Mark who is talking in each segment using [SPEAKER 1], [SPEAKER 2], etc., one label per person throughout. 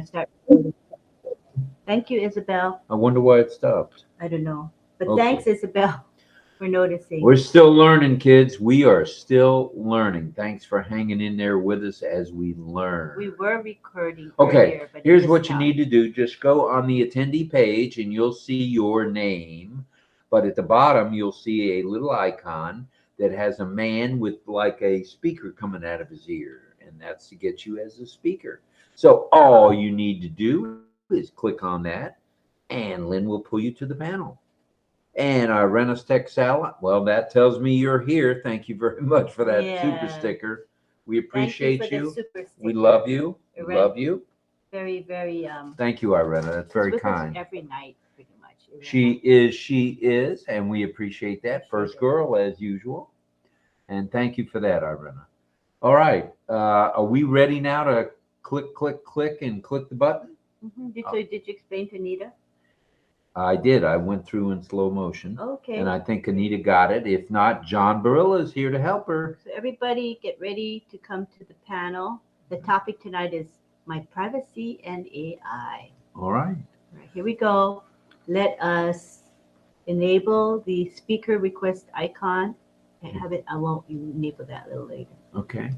[SPEAKER 1] to start. Thank you, Isabel.
[SPEAKER 2] I wonder why it stopped.
[SPEAKER 1] I don't know. But
[SPEAKER 2] Okay.
[SPEAKER 1] thanks, Isabel, for noticing.
[SPEAKER 2] We're still learning, kids. We are still learning. Thanks for hanging in there with us as we learn.
[SPEAKER 1] We were recording
[SPEAKER 2] Okay,
[SPEAKER 1] earlier, but
[SPEAKER 2] here's
[SPEAKER 1] it
[SPEAKER 2] what
[SPEAKER 1] just
[SPEAKER 2] you
[SPEAKER 1] stopped.
[SPEAKER 2] need to do. Just go on the attendee page and you'll see your name. But at the bottom, you'll see a little icon that has a man with like a speaker coming out of his ear. And that's to get you as a speaker. So all you need to do is click on that and Lynn will pull you to the panel. And our Renus Tech Salad, well, that tells me you're here. Thank you very much for that super
[SPEAKER 1] Yeah.
[SPEAKER 2] sticker. We
[SPEAKER 1] Thank you for
[SPEAKER 2] appreciate
[SPEAKER 1] the
[SPEAKER 2] you.
[SPEAKER 1] super sticker.
[SPEAKER 2] We love you. We
[SPEAKER 1] Irene,
[SPEAKER 2] love you.
[SPEAKER 1] Very, very.
[SPEAKER 2] Thank you, Irena. That's very
[SPEAKER 1] She's with us
[SPEAKER 2] kind.
[SPEAKER 1] every night, pretty much. Irene.
[SPEAKER 2] She is, and we appreciate that. First girl, as usual. And thank you for that, Irena. All right. Are we ready now to click, click, click, and click the button?
[SPEAKER 1] Mm-hmm. Did you explain to Anita?
[SPEAKER 2] I did. I went through in slow motion.
[SPEAKER 1] Okay.
[SPEAKER 2] And I think Anita got it. If not, John Barilla is here to help her.
[SPEAKER 1] So everybody get ready to come to the panel. The topic tonight is my privacy and AI.
[SPEAKER 2] All right.
[SPEAKER 1] All right, here we go. Let us enable the speaker request icon. I have it. I won't enable that a little later.
[SPEAKER 2] Okay.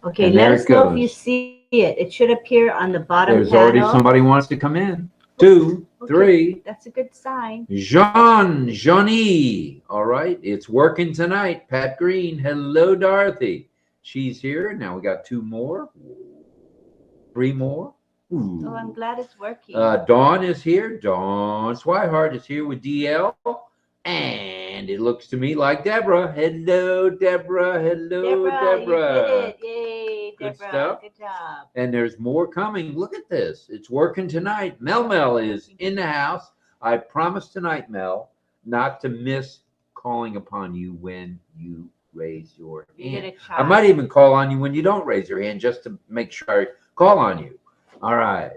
[SPEAKER 1] Okay,
[SPEAKER 2] And
[SPEAKER 1] let
[SPEAKER 2] there
[SPEAKER 1] us
[SPEAKER 2] it
[SPEAKER 1] know if you
[SPEAKER 2] goes.
[SPEAKER 1] see it. It should appear on the bottom
[SPEAKER 2] There's
[SPEAKER 1] panel.
[SPEAKER 2] already somebody wants to come in. 2,
[SPEAKER 1] Okay,
[SPEAKER 2] 3.
[SPEAKER 1] That's a good sign.
[SPEAKER 2] Johnny. All right. It's working tonight. Pat Green. Hello, Dorothy. She's here. Now we got 2 more. 3 more. Ooh.
[SPEAKER 1] Oh, I'm glad it's working.
[SPEAKER 2] Dawn is here. Dawn Swihart is here with DL. And it looks to me like Deborah. Hello, Deborah. Hello,
[SPEAKER 1] Deborah,
[SPEAKER 2] Deborah.
[SPEAKER 1] you did it. Yay,
[SPEAKER 2] Good
[SPEAKER 1] Deborah.
[SPEAKER 2] stuff.
[SPEAKER 1] Good job.
[SPEAKER 2] And there's more coming. Look at this. It's working tonight. Mel is in the house. I promise tonight, Mel, not to miss calling upon you when you raise your hand. I might even call on you when you don't raise your hand just to make sure I call on you. All right.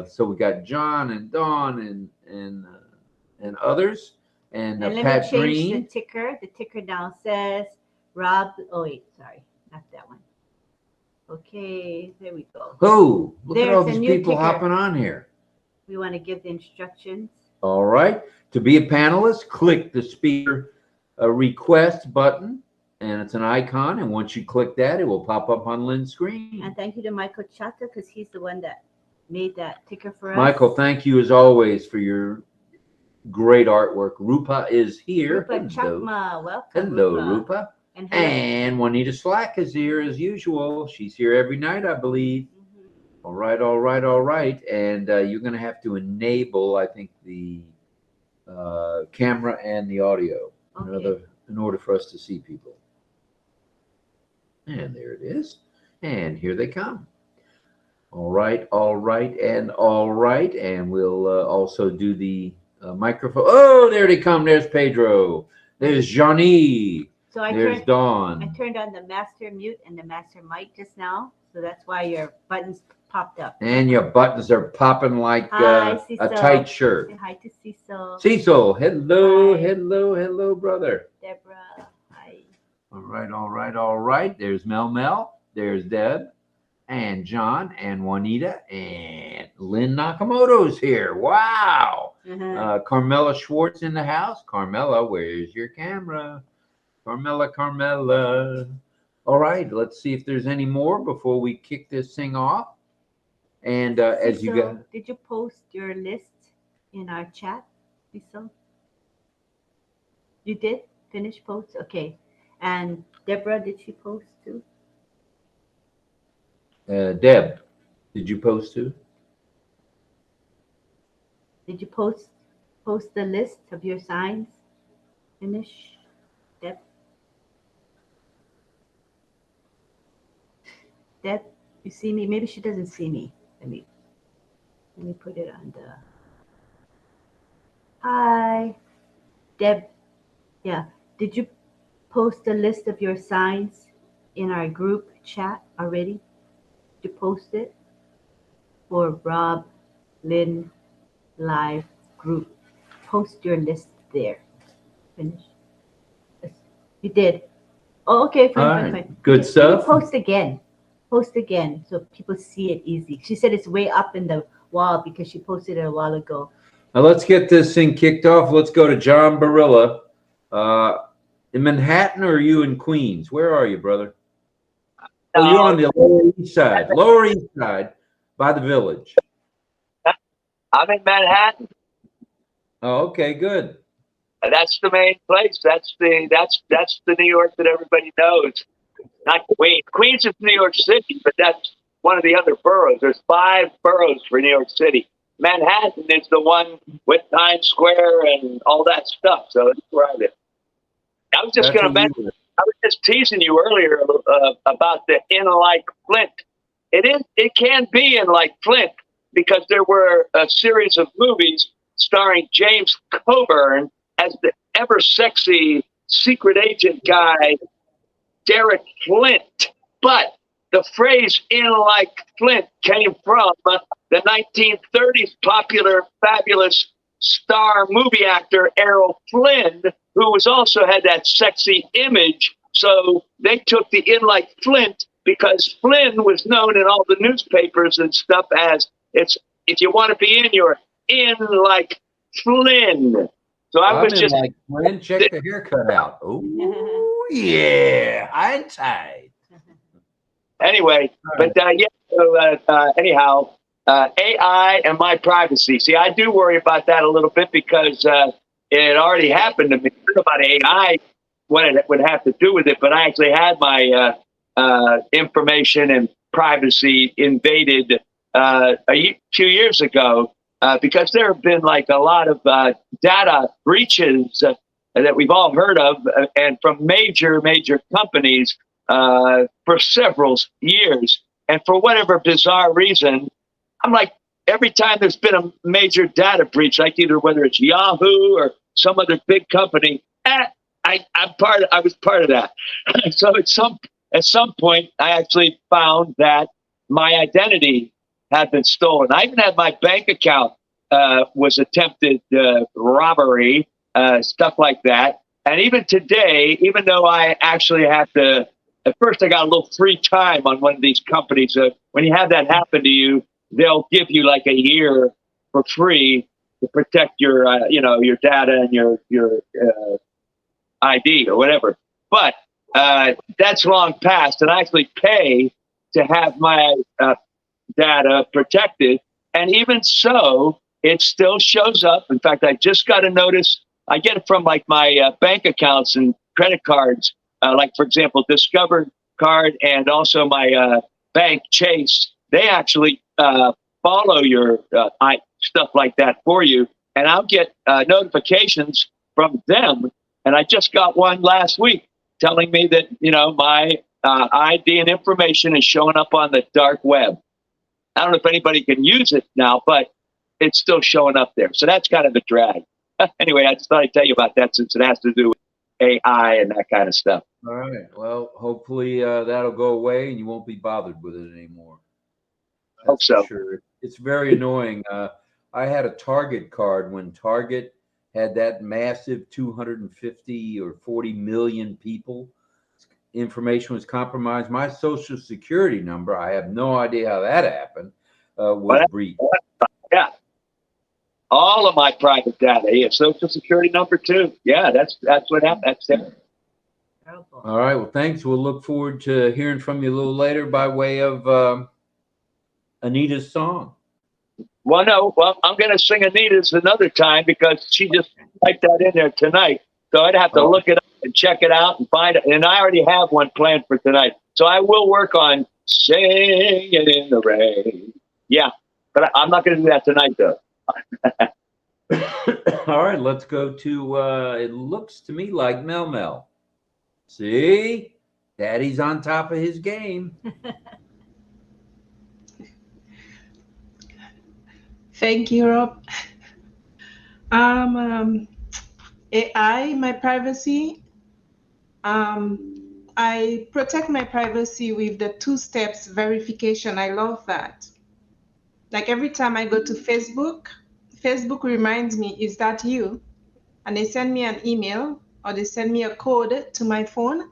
[SPEAKER 2] So we got John and Dawn and others. And
[SPEAKER 1] let
[SPEAKER 2] Pat
[SPEAKER 1] me change
[SPEAKER 2] Green.
[SPEAKER 1] the ticker. The ticker now says Rob. Oh, wait. Sorry. Not that one. Okay. There we go.
[SPEAKER 2] Oh, look at
[SPEAKER 1] There's
[SPEAKER 2] all
[SPEAKER 1] a
[SPEAKER 2] these
[SPEAKER 1] new
[SPEAKER 2] people
[SPEAKER 1] ticker.
[SPEAKER 2] hopping on here.
[SPEAKER 1] We want to give the instructions.
[SPEAKER 2] All right. To be a panelist, click the speaker request button, and it's an icon. And once you click that, it will pop up on Lynn's screen.
[SPEAKER 1] And thank you to Michael Chata because he's the one that made that ticker for us.
[SPEAKER 2] Michael, thank you as always for your great artwork. Rupa is here.
[SPEAKER 1] Rupa Chakma, welcome.
[SPEAKER 2] Hello, Rupa.
[SPEAKER 1] And hello.
[SPEAKER 2] And Juanita Slack is here as usual. She's here every night, I believe.
[SPEAKER 1] Mm-hmm.
[SPEAKER 2] All right, all right, all right. And you're going to have to enable, I think, the camera and the audio in order for us to see people. And there it is. And here they come. All right, all right, and all right. And we'll also do the microphone. Oh, there they come. There's Pedro. There's Johnny.
[SPEAKER 1] So
[SPEAKER 2] there's Dawn.
[SPEAKER 1] I turned on the master mute and the master mic just now. So that's why your buttons popped up.
[SPEAKER 2] And your buttons are popping like
[SPEAKER 1] Hi,
[SPEAKER 2] a tight shirt.
[SPEAKER 1] Say hi to Cecil.
[SPEAKER 2] Cecil, hello,
[SPEAKER 1] Hi.
[SPEAKER 2] hello, brother.
[SPEAKER 1] Deborah, hi.
[SPEAKER 2] All right, all right, all right. There's Mel. There's Deb and John and Juanita and Lynn Nakamoto's here. Wow. Carmela Schwartz in the house. Carmela, where's your camera? Carmela. All right, let's see if there's any more before we kick this thing off. And as you go,
[SPEAKER 1] did you post your list in our chat, Cecil? You did finish post? Okay. And Deborah, did she post too?
[SPEAKER 2] Deb, did you post too?
[SPEAKER 1] Did you post the list of your signs? Finish, Deb. Deb, you see me? Maybe she doesn't see me. Let me put it on the. Hi, Deb. Yeah. Did you post a list of your signs in our group chat already? Did you post it? For RobLynnLive group. Post your list there. Finish. Yes. You did. Oh, okay. Fine.
[SPEAKER 2] Good stuff.
[SPEAKER 1] Can you post again? Post again so people see it easy. She said it's way up in the wall because she posted it a while ago.
[SPEAKER 2] Now let's get this thing kicked off. Let's go to John Barilla. In Manhattan, or are you in Queens? Where are you, brother? Oh, you're on the Lower East Side. Lower East Side, by the Village.
[SPEAKER 3] I'm in Manhattan.
[SPEAKER 2] Oh, okay, good.
[SPEAKER 3] That's the main place. That's the New York that everybody knows. Not Queens. Queens is New York City, but that's one of the other boroughs. There's 5 boroughs for New York City. Manhattan is the one with Times Square and all that stuff. So that's where I live. I was just going to mention. I was just teasing you earlier about the In Like Flint. It can be in like Flint because there were a series of movies starring James Coburn as the ever sexy secret agent guy, Derek Flint. But the phrase "in like Flint" came from the 1930s popular, fabulous star movie actor Errol Flynn, who was also had that sexy image. So they took the "in like Flint" because Flynn was known in all the newspapers and stuff as if you want to be in, you're in like Flynn. So I was just
[SPEAKER 2] like Flynn. Check the haircut out. Oh yeah, I'm tight.
[SPEAKER 3] Anyway, but yeah. So anyhow, AI and my privacy. See, I do worry about that a little bit because it already happened to me. I don't know about AI, what it would have to do with it, but I actually had my information and privacy invaded few years ago because there have been like a lot of data breaches that we've all heard of and from major companies for several years. And for whatever bizarre reason, I'm like, every time there's been a major data breach, like either whether it's Yahoo or some other big company, I was part of that. So at some point, I actually found that my identity had been stolen. I even had my bank account was attempted robbery, stuff like that. And even today, even though I actually have to, at first I got a little free time on one of these companies. When you have that happen to you, they'll give you like a year for free to protect your, your data and your ID or whatever. But that's long past, and I actually pay to have my data protected. And even so, it still shows up. In fact, I just got a notice. I get it from like my bank accounts and credit cards, like for example, Discover card and also my bank Chase. They actually follow your stuff like that for you, and I'll get notifications from them. And I just got one last week telling me that my ID and information is showing up on the dark web. I don't know if anybody can use it now, but it's still showing up there. So that's kind of a drag. Anyway, I just thought I'd tell you about that since it has to do with AI and that kind of stuff.
[SPEAKER 2] All right. Well, hopefully that'll go away and you won't be bothered with it anymore.
[SPEAKER 3] Hope so.
[SPEAKER 2] Sure. It's very annoying. I had a Target card when Target had that massive 250 or 40 million people. Information was compromised. My social security number, I have no idea how that happened, was breached.
[SPEAKER 3] Yeah. All of my private data. Yeah, social security number too. Yeah, that's what happened. That's it.
[SPEAKER 2] All right. Well, thanks. We'll look forward to hearing from you a little later by way of Anita's song.
[SPEAKER 3] Well, no. Well, I'm going to sing Anita's another time because she just typed that in there tonight. So I'd have to look it up and check it out and find it. And I already have one planned for tonight. So I will work on Singing in the Rain. Yeah. But I'm not going to do that tonight, though.
[SPEAKER 2] All right. Let's go to, it looks to me like Mel. See? Daddy's on top of his game.
[SPEAKER 4] Thank you, Rob. AI, my privacy. I protect my privacy with the 2-steps verification. I love that. Like every time I go to Facebook reminds me, is that you? And they send me an email or they send me a code to my phone.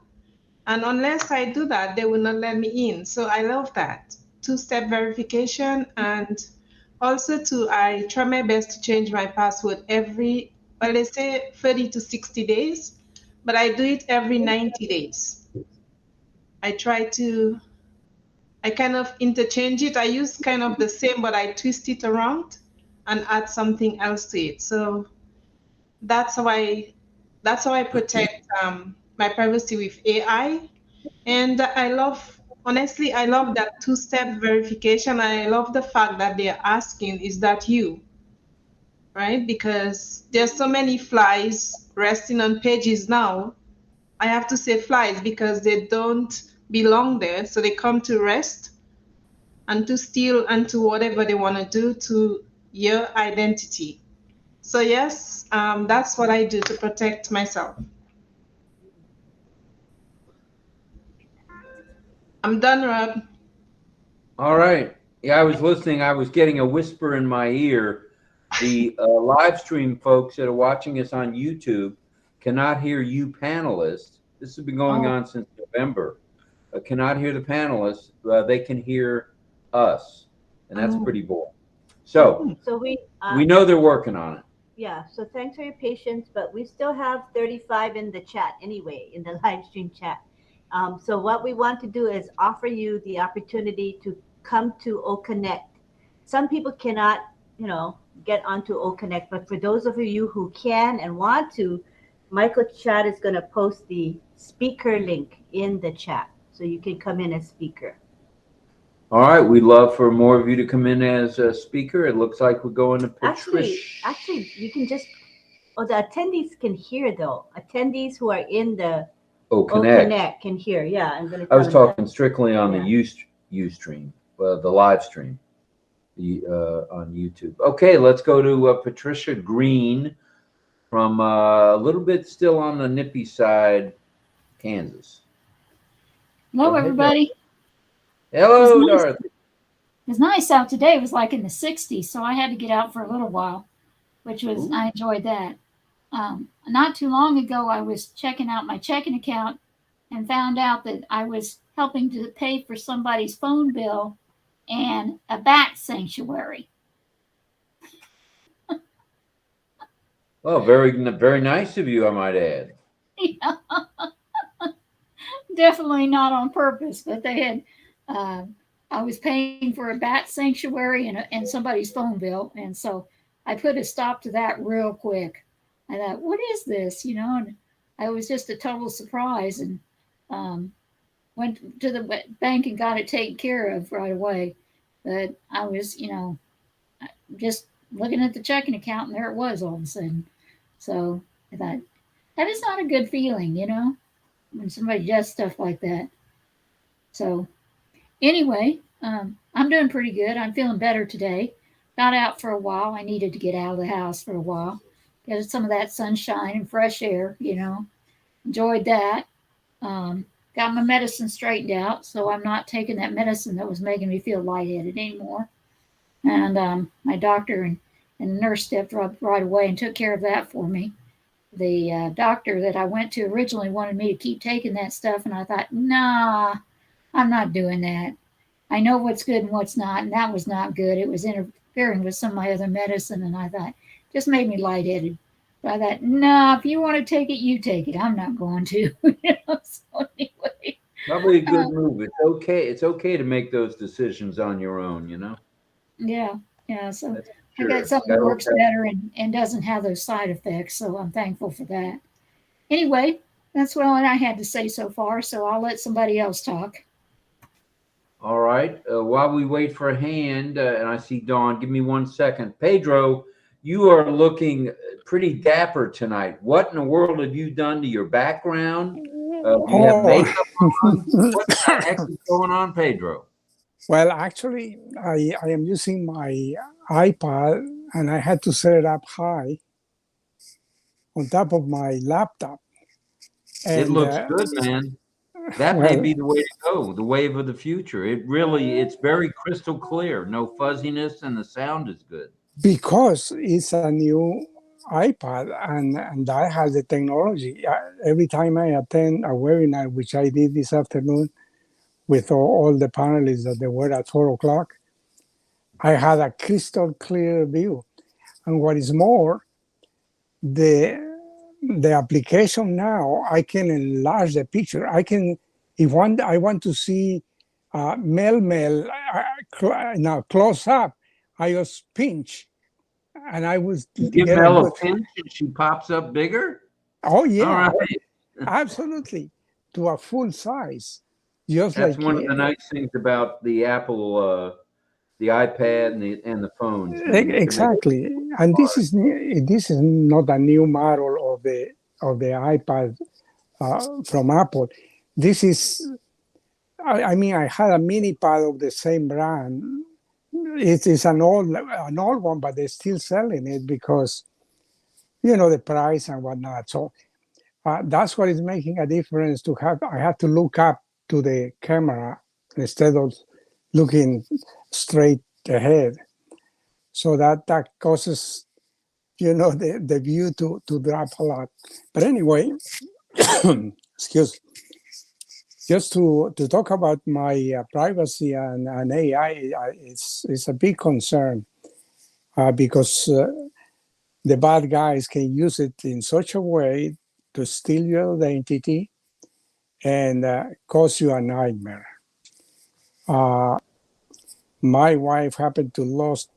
[SPEAKER 4] And unless I do that, they will not let me in. So I love that. Two-step verification. And also too, I try my best to change my password every, well, let's say 30 to 60 days, but I do it every 90 days. I try to, I kind of interchange it. I use kind of the same, but I twist it around and add something else to it. So that's how I protect my privacy with AI. And honestly, I love that two-step verification. I love the fact that they're asking, is that you? Right? Because there's so many flies resting on pages now. I have to say flies because they don't belong there. So they come to rest and to steal and to whatever they want to do to your identity. So yes, that's what I do to protect myself. I'm done, Rob.
[SPEAKER 2] All right. Yeah, I was listening. I was getting a whisper in my ear. The live stream folks that are watching us on YouTube cannot hear you panelists. This has been going on since November. Cannot hear the panelists. They can hear us, and that's pretty bold. So we know they're working on it.
[SPEAKER 1] Yeah, so thanks for your patience, but we still have 35 in the chat anyway, in the live stream chat. So what we want to do is offer you the opportunity to come to OConnect. Some people cannot, get onto OConnect, but for those of you who can and want to, Michael Chat is going to post the speaker link in the chat, so you can come in as speaker.
[SPEAKER 2] All right, we'd love for more of you to come in as a speaker. It looks like we're going to
[SPEAKER 1] Patricia. Actually, you can just, the attendees can hear though. Attendees who are in the OConnect can hear. Yeah, I'm going to.
[SPEAKER 2] I was talking strictly on the Ustream, the live stream, on YouTube. Okay, let's go to Patricia Green from a little bit still on the nippy side, Kansas.
[SPEAKER 5] Hello, everybody.
[SPEAKER 2] Hello, Dorothy.
[SPEAKER 5] It was nice out today. It was like in the 60s, so I had to get out for a little while, which was, I enjoyed that. Not too long ago, I was checking out my checking account and found out that I was helping to pay for somebody's phone bill and a bat sanctuary.
[SPEAKER 2] Well, very, very nice of you, I might add.
[SPEAKER 5] Yeah. Definitely not on purpose, but they had, I was paying for a bat sanctuary and somebody's phone bill. And so I put a stop to that real quick. I thought, what is this? And I was just a total surprise, and went to the bank and got it taken care of right away. But I was, just looking at the checking account, and there it was all of a sudden. So I thought, that is not a good feeling, when somebody does stuff like that. So anyway, I'm doing pretty good. I'm feeling better today. Got out for a while. I needed to get out of the house for a while. Get some of that sunshine and fresh air, Enjoyed that. Got my medicine straightened out, so I'm not taking that medicine that was making me feel lightheaded anymore. And my doctor and nurse stepped up right away and took care of that for me. The doctor that I went to originally wanted me to keep taking that stuff, and I thought, nah, I'm not doing that. I know what's good and what's not, and that was not good. It was interfering with some of my other medicine, and I thought, just made me lightheaded. But I thought, nah, if you want to take it, you take it. I'm not going to. So anyway.
[SPEAKER 2] Probably a good move. It's okay. It's okay to make those decisions on your own,
[SPEAKER 5] Yeah. So I got something that works better and doesn't have those side effects. So I'm thankful for that. Anyway, that's what I had to say so far. So I'll let somebody else talk.
[SPEAKER 2] All right. While we wait for a hand, and I see Dawn, give me 1 second. Pedro, you are looking pretty dapper tonight. What in the world have you done to your background? Do you have makeup on? What the heck is going on, Pedro?
[SPEAKER 6] Well, actually, I am using my iPad, and I had to set it up high on top of my laptop. And,
[SPEAKER 2] it looks good, man. That may be the way to go, the wave of the future. It's very crystal clear, no fuzziness, and the sound is good.
[SPEAKER 6] Because it's a new iPad, and that has the technology. Every time I attend a webinar, which I did this afternoon with all the panelists that they were at 4 o'clock, I had a crystal clear view. And what is more, the application now, I can enlarge the picture. I can, if I want to see Mel now close up, I just pinch, and I was
[SPEAKER 2] Give
[SPEAKER 6] get a
[SPEAKER 2] Mel a
[SPEAKER 6] good.
[SPEAKER 2] pinch and she pops up bigger.
[SPEAKER 6] Oh yeah,
[SPEAKER 2] All right.
[SPEAKER 6] absolutely, to a full size. Just
[SPEAKER 2] That's
[SPEAKER 6] like
[SPEAKER 2] one of the nice things about the Apple, the iPad and the phones. Man. You can make
[SPEAKER 6] exactly. And this is not a new model of the iPad from Apple. This is, I mean, I had a mini pad of the same brand. It is an old one, but they're still selling it because, you know, the price and whatnot. So that's what is making a difference. I have to look up to the camera instead of looking straight ahead. So that causes, you know, the view to drop a lot. But anyway, excuse. Just to talk about my privacy and AI, it's a big concern because the bad guys can use it in such a way to steal your identity and cause you a nightmare. My wife happened to lost,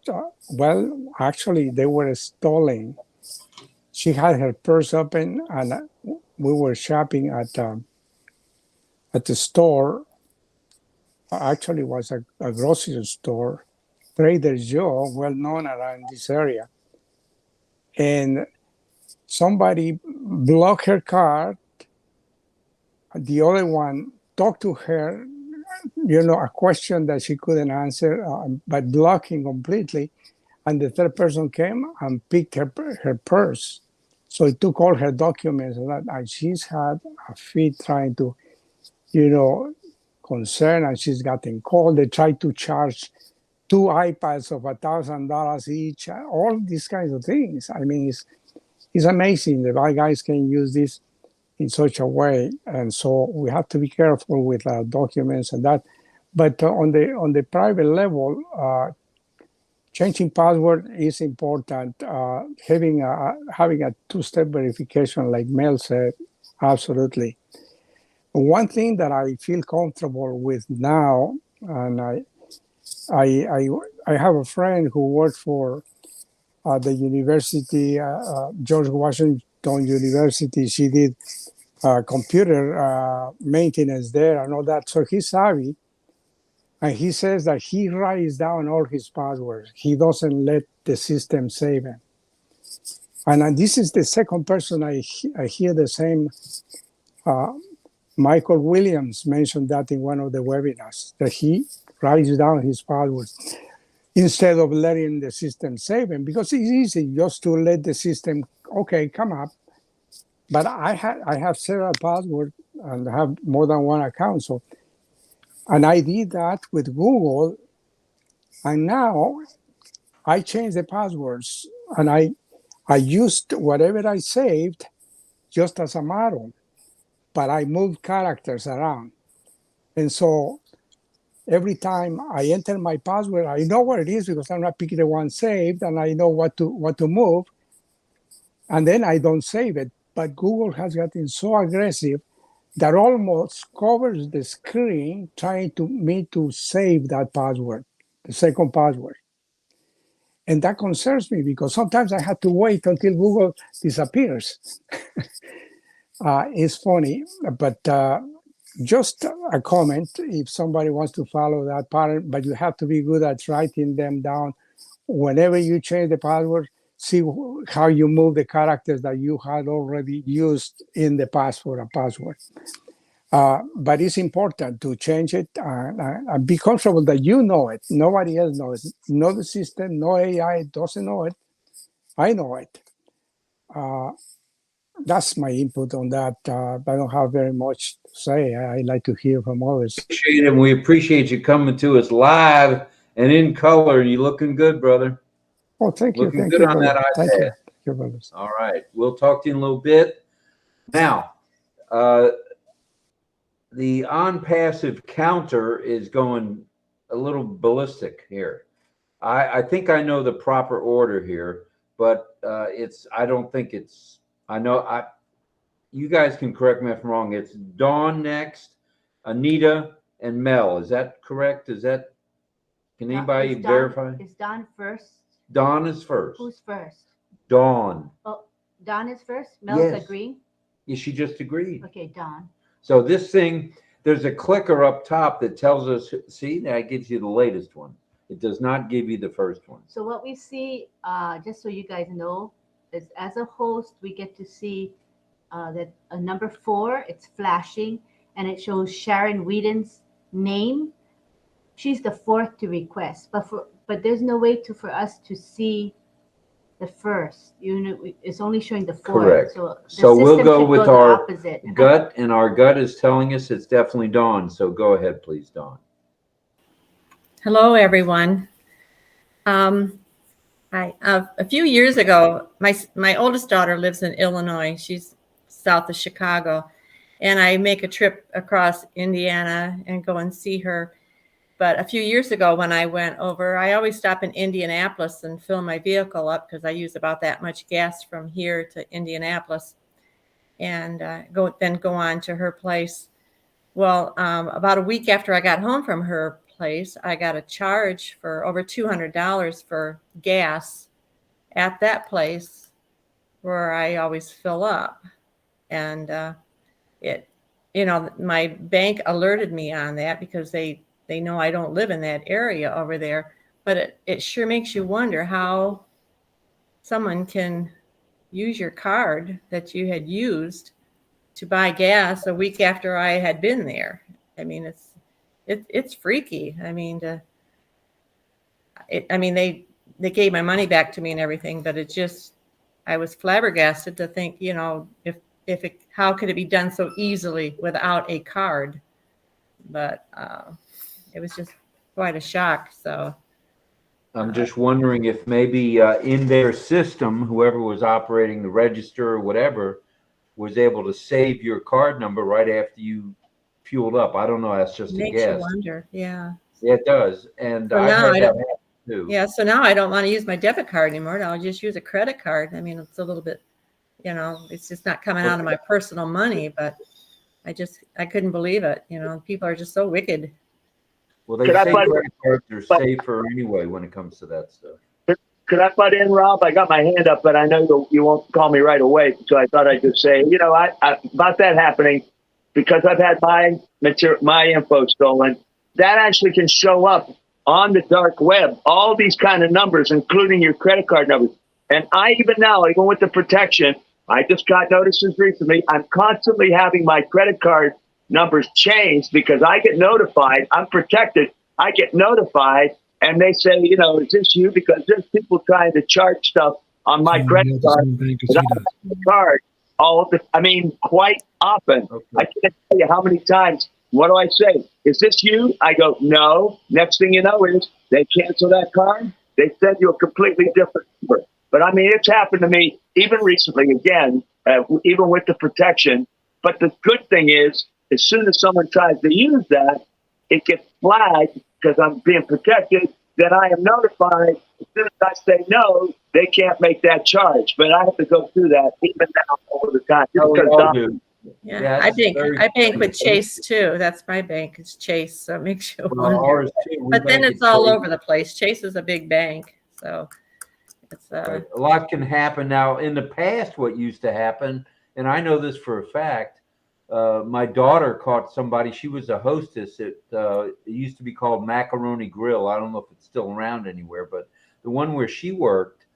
[SPEAKER 6] well, actually they were stolen. She had her purse open and we were shopping at the store. Actually was a grocery store, Trader Joe, well known around this area. And somebody blocked her card. The other one talked to her, you know, a question that she couldn't answer by blocking completely. And the third person came and picked her purse. So it took all her documents and she's had a fit trying to, you know, concern, and she's gotten called. They tried to charge 2 iPads of $1,000 each, all these kinds of things. I mean, it's amazing. The bad guys can use this in such a way. And so we have to be careful with documents and that. But on the private level, changing password is important. Having a two-step verification, like Mel said, absolutely. One thing that I feel comfortable with now, and I have a friend who worked for the university, George Washington University. She did computer maintenance there and all that. So he's savvy. And he says that he writes down all his passwords. He doesn't let the system save them. And this is the second person I hear the same. Michael Williams mentioned that in one of the webinars, that he writes down his passwords instead of letting the system save them, because it's easy just to let the system, okay, come up. But I have several passwords and have more than one account. So, and I did that with Google, and now I changed the passwords and I used whatever I saved just as a model, but I moved characters around. And so every time I enter my password, I know where it is because I'm not picking the one saved, and I know what to move. And then I don't save it. But Google has gotten so aggressive that almost covers the screen trying to save that password, the second password. And that concerns me because sometimes I have to wait until Google disappears. It's funny, but just a comment if somebody wants to follow that pattern, but you have to be good at writing them down. Whenever you change the password, see how you move the characters that you had already used in the password. But it's important to change it and be comfortable that you know it. Nobody else knows it. No, the system, no AI doesn't know it. I know it. That's my input on that. I don't have very much to say. I like to hear from others.
[SPEAKER 2] Appreciate it. And we appreciate you coming to us live and in color. You looking good, brother.
[SPEAKER 6] Oh, thank you.
[SPEAKER 2] Looking
[SPEAKER 6] Thank
[SPEAKER 2] good
[SPEAKER 6] you.
[SPEAKER 2] on that iPad.
[SPEAKER 6] Thank you. you, brothers.
[SPEAKER 2] All right. We'll talk to you in a little bit. Now, the ONPASSIVE counter is going a little ballistic here. I think I know the proper order here, but I don't think it's, you guys can correct me if I'm wrong. It's Dawn next, Anita, and Mel. Is that correct? Can anybody verify?
[SPEAKER 1] Is Don first?
[SPEAKER 2] Dawn is first.
[SPEAKER 1] Who's first?
[SPEAKER 2] Dawn.
[SPEAKER 1] Oh, Don is first? Mel's
[SPEAKER 2] Yes.
[SPEAKER 1] agreeing?
[SPEAKER 2] Yeah, she just agreed.
[SPEAKER 1] Okay, Don.
[SPEAKER 2] So this thing, there's a clicker up top that tells us, see, that gives you the latest one. It does not give you the first one.
[SPEAKER 1] So what we see, just so you guys know, is as a host, we get to see that number 4, it's flashing, and it shows Sharon Whedon's name. She's the 4th to request, but there's no way for us to see the first. It's only showing the 4th.
[SPEAKER 2] Correct.
[SPEAKER 1] So
[SPEAKER 2] we'll go with our
[SPEAKER 1] opposite.
[SPEAKER 2] gut, and our gut is telling us it's definitely Dawn. So go ahead, please, Dawn.
[SPEAKER 7] Hello, everyone. A few years ago, my oldest daughter lives in Illinois. She's south of Chicago, and I make a trip across Indiana and go and see her. But a few years ago, when I went over, I always stop in Indianapolis and fill my vehicle up because I use about that much gas from here to Indianapolis, and go on to her place. Well, about a week after I got home from her place, I got a charge for over $200 for gas at that place where I always fill up. And my bank alerted me on that because they know I don't live in that area over there. But it sure makes you wonder how someone can use your card that you had used to buy gas a week after I had been there. I mean, it's freaky. I mean, they gave my money back to me and everything, but I was flabbergasted to think, how could it be done so easily without a card? But it was just quite a shock. So
[SPEAKER 2] I'm just wondering if maybe in their system, whoever was operating the register or whatever was able to save your card number right after you fueled up. I don't know. That's just a
[SPEAKER 7] makes
[SPEAKER 2] guess.
[SPEAKER 7] you wonder. Yeah.
[SPEAKER 2] Yeah, it does. And
[SPEAKER 7] So
[SPEAKER 2] I
[SPEAKER 7] now
[SPEAKER 2] had
[SPEAKER 7] I
[SPEAKER 2] that
[SPEAKER 7] don't-
[SPEAKER 2] happen too.
[SPEAKER 7] Yeah. So now I don't want to use my debit card anymore. I'll just use a credit card. I mean, it's a little bit, it's just not coming out of my personal money, but I couldn't believe it. People are just so wicked.
[SPEAKER 2] Well, they
[SPEAKER 3] Could I
[SPEAKER 2] say
[SPEAKER 3] butt-
[SPEAKER 2] credit cards are safer anyway when it comes to that stuff.
[SPEAKER 3] Could I butt in, Rob? I got my hand up, but I know you won't call me right away. So I thought I'd just say, I about that happening, because I've had my info stolen, that actually can show up on the dark web, all these kind of numbers, including your credit card numbers. And even with the protection, I just got notices recently. I'm constantly having my credit card numbers changed because I get notified. I'm protected. I get notified. And they say, is this you? Because there's people trying to charge stuff on my credit card. Quite often.
[SPEAKER 2] Okay.
[SPEAKER 3] I can't tell you how many times. What do I say? Is this you? I go, no. Next thing you know is they cancel that card. They send you a completely different number. But it's happened to me even recently, again, even with the protection. But the good thing is, as soon as someone tries to use that, it gets flagged because I'm being protected. Then I am notified. As soon as I say no, they can't make that charge. But I have to go through that even now all the time.
[SPEAKER 2] Oh, we all do.
[SPEAKER 7] Yeah.
[SPEAKER 2] Yeah,
[SPEAKER 7] I
[SPEAKER 2] it's
[SPEAKER 7] bank with Chase too. That's my bank. It's Chase. So it makes you
[SPEAKER 2] Well,
[SPEAKER 7] wonder.
[SPEAKER 2] ours too. We
[SPEAKER 7] But then
[SPEAKER 2] bank
[SPEAKER 7] it's
[SPEAKER 2] at
[SPEAKER 7] all
[SPEAKER 2] Chase.
[SPEAKER 7] over the place. Chase is a big bank. So it's
[SPEAKER 2] Right. A lot can happen now. In the past, what used to happen, and I know this for a fact, my daughter caught somebody. She was a hostess at it used to be called Macaroni Grill. I don't know if it's still around anywhere, but the one where she worked,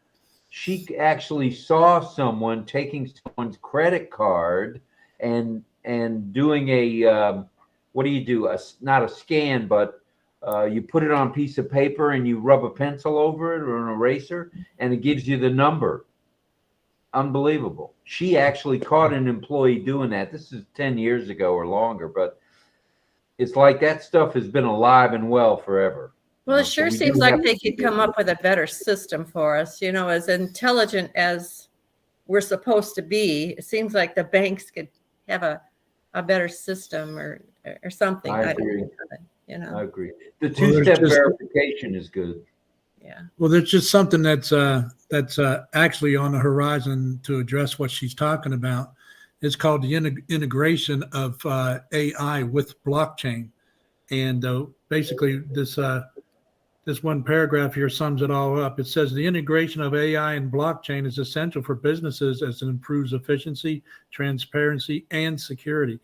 [SPEAKER 2] she actually saw someone taking someone's credit card and doing a what do you do? Not a scan, but you put it on a piece of paper and you rub a pencil over it or an eraser, and it gives you the number. Unbelievable. She actually caught an employee doing that. This is 10 years ago or longer, but it's like that stuff has been alive and well forever.
[SPEAKER 7] Well, it
[SPEAKER 2] So
[SPEAKER 7] sure
[SPEAKER 2] we
[SPEAKER 7] seems
[SPEAKER 2] do
[SPEAKER 7] like
[SPEAKER 2] have
[SPEAKER 7] they
[SPEAKER 2] to
[SPEAKER 7] could
[SPEAKER 2] be
[SPEAKER 7] come
[SPEAKER 2] able
[SPEAKER 7] up with a better system for us, as intelligent as we're supposed to be. It seems like the banks could have a better system or something.
[SPEAKER 2] I agree.
[SPEAKER 7] You know.
[SPEAKER 2] I agree. The two-step verification is good.
[SPEAKER 7] Yeah.
[SPEAKER 8] Well, there's just something that's actually on the horizon to address what she's talking about. It's called the integration of AI with blockchain, and basically this one paragraph here sums it all up. It says the integration of AI and blockchain is essential for businesses as it improves efficiency, transparency, and security.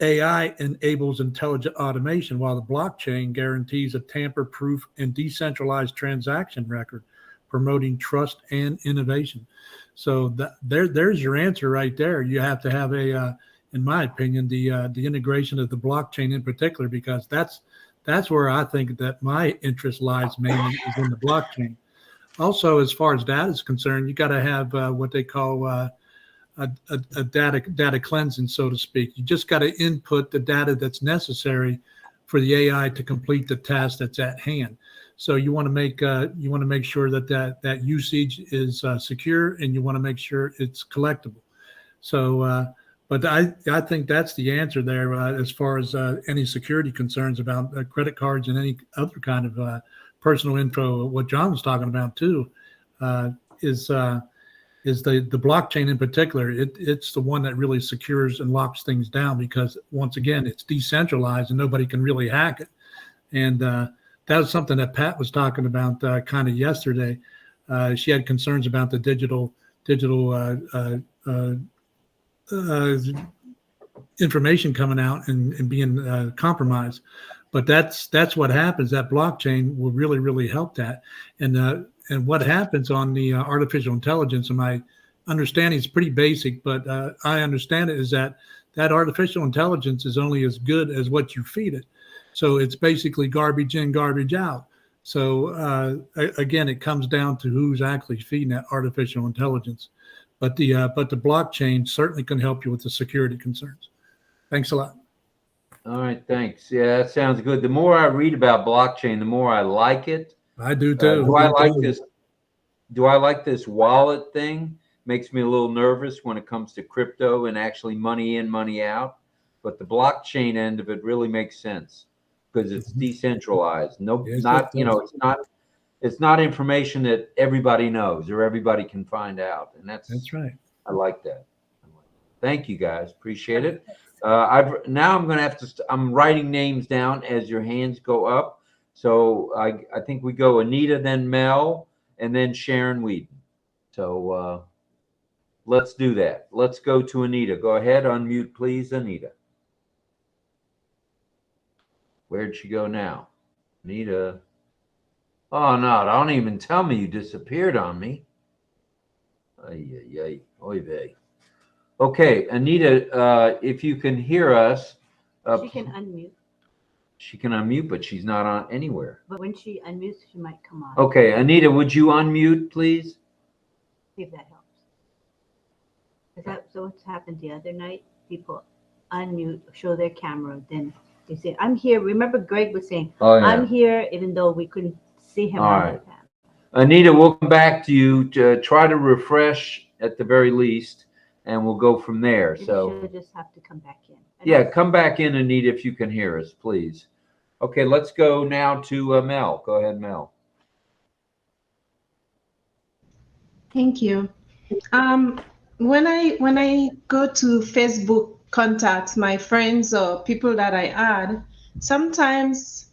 [SPEAKER 8] AI enables intelligent automation, while the blockchain guarantees a tamper-proof and decentralized transaction record, promoting trust and innovation. So there's your answer right there. You have to have in my opinion, the integration of the blockchain in particular, because that's where I think that my interest lies mainly is in the blockchain. Also, as far as data is concerned, you got to have what they call a data cleansing, so to speak. You just got to input the data that's necessary for the AI to complete the task that's at hand. So you want to make sure that usage is secure, and you want to make sure it's collectible. So, but I think that's the answer there as far as any security concerns about credit cards and any other kind of personal info. What John was talking about too is the blockchain in particular. It's the one that really secures and locks things down, because once again, it's decentralized and nobody can really hack it. And that was something that Pat was talking about kind of yesterday. She had concerns about the digital information coming out and being compromised. But that's what happens. That blockchain will really, really help that. And what happens on the artificial intelligence, and my understanding is pretty basic, but I understand it, is that artificial intelligence is only as good as what you feed it. So it's basically garbage in, garbage out. So again, it comes down to who's actually feeding that artificial intelligence. But the blockchain certainly can help you with the security concerns. Thanks a lot.
[SPEAKER 2] All right, thanks. Yeah, that sounds good. The more I read about blockchain, the more I like it.
[SPEAKER 8] I do too.
[SPEAKER 2] Do I like this? Do I like this wallet thing? Makes me a little nervous when it comes to crypto and actually money in, money out. But the blockchain end of it really makes sense because it's decentralized. It's not information that everybody knows or everybody can find out, and that's
[SPEAKER 8] right.
[SPEAKER 2] I like that. Thank you guys, appreciate it. Now I'm going to have to. I'm writing names down as your hands go up. So I think we go Anita, then Mel, and then Sharon Whedon. So let's do that. Let's go to Anita. Go ahead, unmute, please, Anita. Where'd she go now? Anita. Oh, no, don't even tell me you disappeared on me. Ay, ay, ay. Oy vey. Okay, Anita, if you can hear us.
[SPEAKER 1] She can unmute.
[SPEAKER 2] She can unmute, but she's not on anywhere.
[SPEAKER 1] But when she unmutes, she might come on.
[SPEAKER 2] Okay, Anita, would you unmute, please?
[SPEAKER 1] See if that helps. Is that so? What's happened the other night? People unmute, show their camera, then they say, "I'm here." Remember, Greg was saying,
[SPEAKER 2] Oh, yeah.
[SPEAKER 1] "I'm here," even though we couldn't see him.
[SPEAKER 2] All
[SPEAKER 1] on
[SPEAKER 2] right.
[SPEAKER 1] the camera.
[SPEAKER 2] Anita, we'll come back to you to try to refresh at the very least, and we'll go from there. So
[SPEAKER 1] she'll just have to come back in.
[SPEAKER 2] Yeah, come back in, Anita, if you can hear us, please. Okay, let's go now to Mel. Go ahead, Mel.
[SPEAKER 4] Thank you. When I go to Facebook contacts, my friends or people that I add, sometimes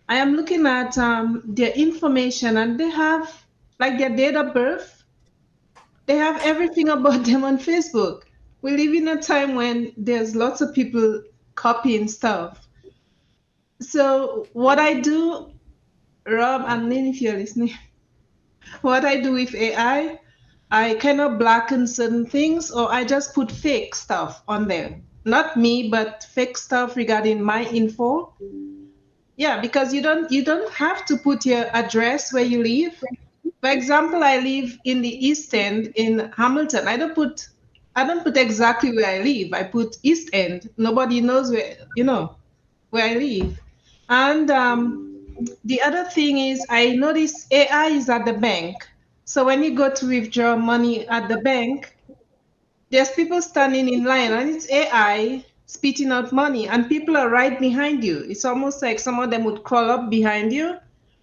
[SPEAKER 4] I am looking at their information, and they have like their date of birth. They have everything about them on Facebook. We live in a time when there's lots of people copying stuff. So what I do, Rob and Lynn, if you're listening, what I do with AI, I kind of blacken certain things, or I just put fake stuff on there. Not me, but fake stuff regarding my info. Yeah, because you don't have to put your address where you live. For example, I live in the East End in Hamilton. I don't put exactly where I live. I put East End. Nobody knows where I live. And the other thing is, I notice AI is at the bank. So when you go to withdraw money at the bank, There's people standing in line and it's AI spitting out money and people are right behind you. It's almost like some of them would crawl up behind you,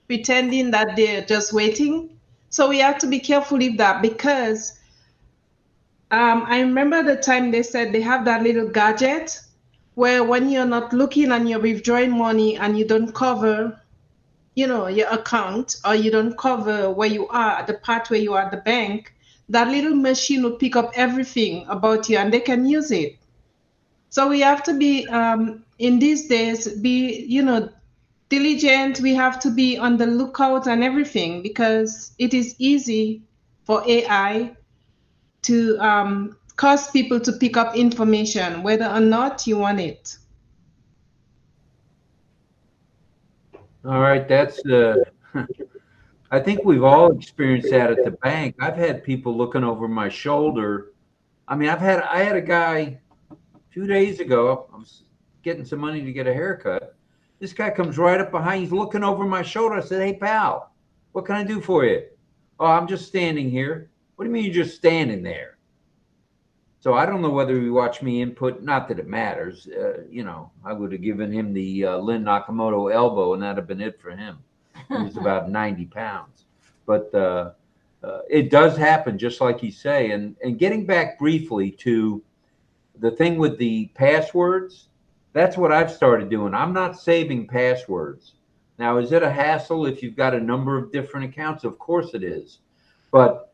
[SPEAKER 4] pretending that they're just waiting. So we have to be careful with that because I remember the time they said they have that little gadget where when you're not looking and you're withdrawing money and you don't cover, your account or you don't cover where you are, the part where you are at the bank, that little machine will pick up everything about you and they can use it. So we have to be, in these days, diligent. We have to be on the lookout and everything because it is easy for AI to cause people to pick up information, whether or not you want it.
[SPEAKER 2] All right, that's I think we've all experienced that at the bank. I've had people looking over my shoulder. I mean, I had a guy 2 days ago. I was getting some money to get a haircut. This guy comes right up behind. He's looking over my shoulder. I said, "Hey, pal, what can I do for you?" "Oh, I'm just standing here." "What do you mean you're just standing there?" So I don't know whether he watched me input. Not that it matters. I would have given him the Lynn Nakamoto elbow, and that'd have been it for him. He was about 90 pounds. But it does happen, just like you say. And getting back briefly to the thing with the passwords, that's what I've started doing. I'm not saving passwords. Now, is it a hassle if you've got a number of different accounts? Of course it is. But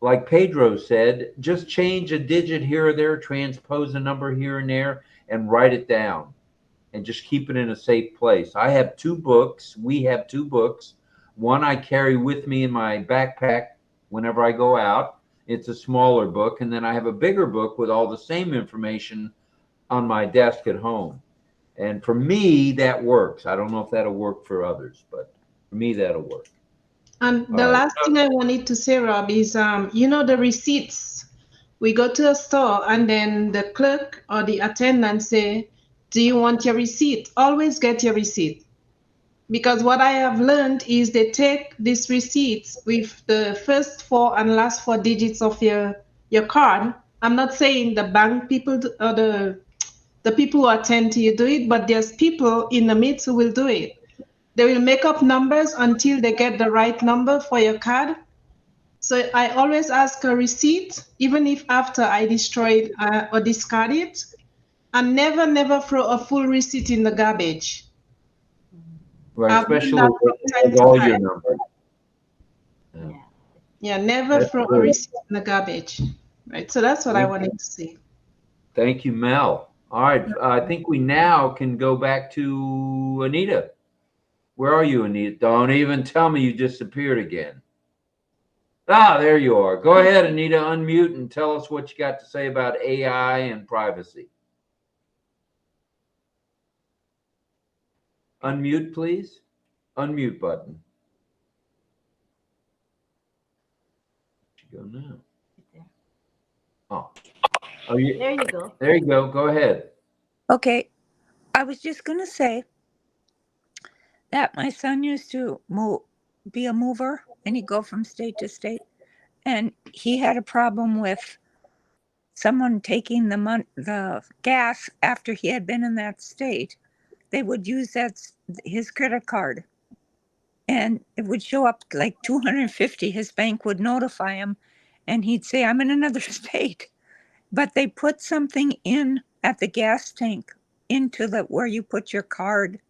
[SPEAKER 2] like Pedro said, just change a digit here or there, transpose a number here and there, and write it down and just keep it in a safe place. I have 2 books. We have 2 books. One I carry with me in my backpack whenever I go out. It's a smaller book. And then I have a bigger book with all the same information on my desk at home. And for me, that works. I don't know if that'll work for others, but for me, that'll work.
[SPEAKER 4] And the
[SPEAKER 2] All right.
[SPEAKER 4] last thing I wanted to say, Rob, is the receipts. We go to a store and then the clerk or the attendant say, "Do you want your receipt?" Always get your receipt. Because what I have learned is they take these receipts with the first 4 and last 4 digits of your card. I'm not saying the bank people or the people who attend to you do it, but there's people in the midst who will do it. They will make up numbers until they get the right number for your card. So I always ask a receipt, even if after I destroy it or discard it, and never throw a full receipt in the garbage.
[SPEAKER 2] Right,
[SPEAKER 4] I've learned
[SPEAKER 2] especially
[SPEAKER 4] that from time
[SPEAKER 2] with
[SPEAKER 4] to
[SPEAKER 2] all
[SPEAKER 4] time.
[SPEAKER 2] your numbers. Yeah.
[SPEAKER 1] Yeah.
[SPEAKER 4] Yeah, never
[SPEAKER 2] That's
[SPEAKER 4] throw a
[SPEAKER 2] good.
[SPEAKER 4] receipt in the garbage. Right. So that's what I
[SPEAKER 2] Thank
[SPEAKER 4] wanted to say.
[SPEAKER 2] Thank you, Mel. All right, I think we now can go back to Anita. Where are you, Anita? Don't even tell me you disappeared again. Ah, there you are. Go ahead, Anita, unmute and tell us what you got to say about AI and privacy. Unmute, please. Unmute button. Where'd you go now? Oh,
[SPEAKER 1] There you go.
[SPEAKER 2] There you go. Go ahead.
[SPEAKER 9] Okay, I was just going to say that my son used to be a mover and he'd go from state to state. And he had a problem with someone taking the gas after he had been in that state. They would use his credit card. And it would show up like 250. His bank would notify him and he'd say, "I'm in another state." But they put something in at the gas tank into where you put your card.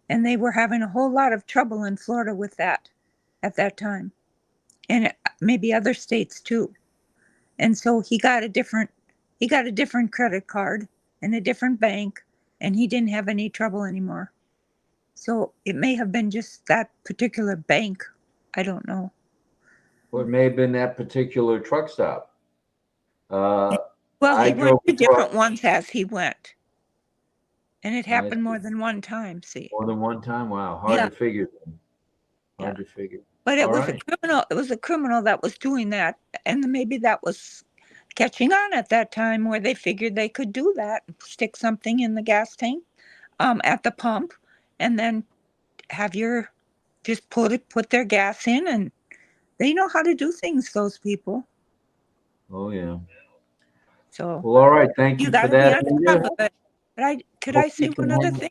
[SPEAKER 9] And they were having a whole lot of trouble in Florida with that at that time. And maybe other states too. And so he got a different credit card and a different bank, and he didn't have any trouble anymore. So it may have been just that particular bank. I don't know.
[SPEAKER 2] Or it may have been that particular truck stop.
[SPEAKER 9] Well,
[SPEAKER 2] I
[SPEAKER 9] he went
[SPEAKER 2] drove
[SPEAKER 9] to
[SPEAKER 2] across-
[SPEAKER 9] different ones as he went. And it
[SPEAKER 2] I
[SPEAKER 9] happened
[SPEAKER 2] see.
[SPEAKER 9] more than one time, see.
[SPEAKER 2] More than one time? Wow, hard
[SPEAKER 9] Yeah.
[SPEAKER 2] to figure.
[SPEAKER 9] Yeah.
[SPEAKER 2] Hard to figure.
[SPEAKER 9] But it
[SPEAKER 2] All
[SPEAKER 9] was
[SPEAKER 2] right.
[SPEAKER 9] a criminal. It was a criminal that was doing that, and maybe that was catching on at that time, where they figured they could do that, stick something in the gas tank, at the pump, and then just put their gas in, and they know how to do things. Those people.
[SPEAKER 2] Oh yeah.
[SPEAKER 9] So
[SPEAKER 2] Well, all right. Thank
[SPEAKER 9] you
[SPEAKER 2] you
[SPEAKER 9] got
[SPEAKER 2] for
[SPEAKER 9] to be
[SPEAKER 2] that,
[SPEAKER 9] on top
[SPEAKER 2] Anita.
[SPEAKER 9] of it. But could
[SPEAKER 2] Hope
[SPEAKER 9] I say
[SPEAKER 2] you can
[SPEAKER 9] one other
[SPEAKER 2] handle-
[SPEAKER 9] thing?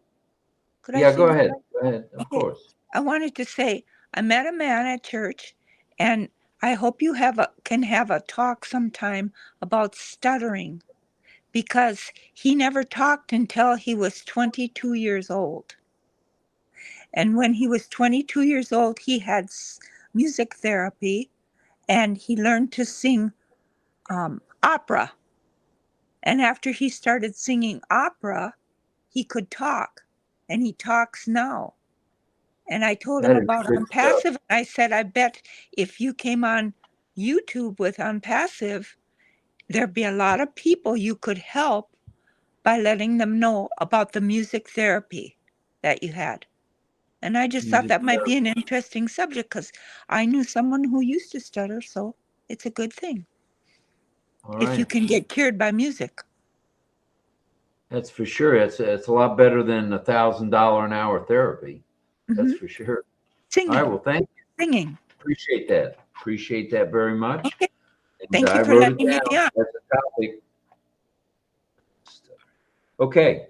[SPEAKER 9] Could I
[SPEAKER 2] Yeah,
[SPEAKER 9] say
[SPEAKER 2] go
[SPEAKER 9] one-
[SPEAKER 2] ahead. Go ahead. Of
[SPEAKER 9] Okay.
[SPEAKER 2] course.
[SPEAKER 9] I wanted to say I met a man at church, and I hope you can have a talk sometime about stuttering, because he never talked until he was 22 years old. And when he was 22 years old, he had music therapy, and he learned to sing opera. And after he started singing opera, he could talk, and he talks now. And I told him
[SPEAKER 2] That is
[SPEAKER 9] about
[SPEAKER 2] good
[SPEAKER 9] ONPASSIVE. I said, I bet if you came on YouTube with ONPASSIVE, there'd be a lot of people you could help by letting them know about the music therapy that you had. And I just thought that might be an interesting subject, because I knew someone who used to stutter, so it's a good thing.
[SPEAKER 2] All
[SPEAKER 9] If you
[SPEAKER 2] right.
[SPEAKER 9] can get cured by music.
[SPEAKER 2] That's for sure. It's a lot better than $1,000 an hour therapy. That's for sure.
[SPEAKER 9] Singing.
[SPEAKER 2] All right. Well, thank you.
[SPEAKER 9] Singing.
[SPEAKER 2] Appreciate that. Appreciate that very much.
[SPEAKER 9] Okay.
[SPEAKER 2] And
[SPEAKER 9] Thank you
[SPEAKER 2] I
[SPEAKER 9] for
[SPEAKER 2] wrote
[SPEAKER 9] letting
[SPEAKER 2] it
[SPEAKER 9] me
[SPEAKER 2] down
[SPEAKER 9] be on.
[SPEAKER 2] as a topic. Okay.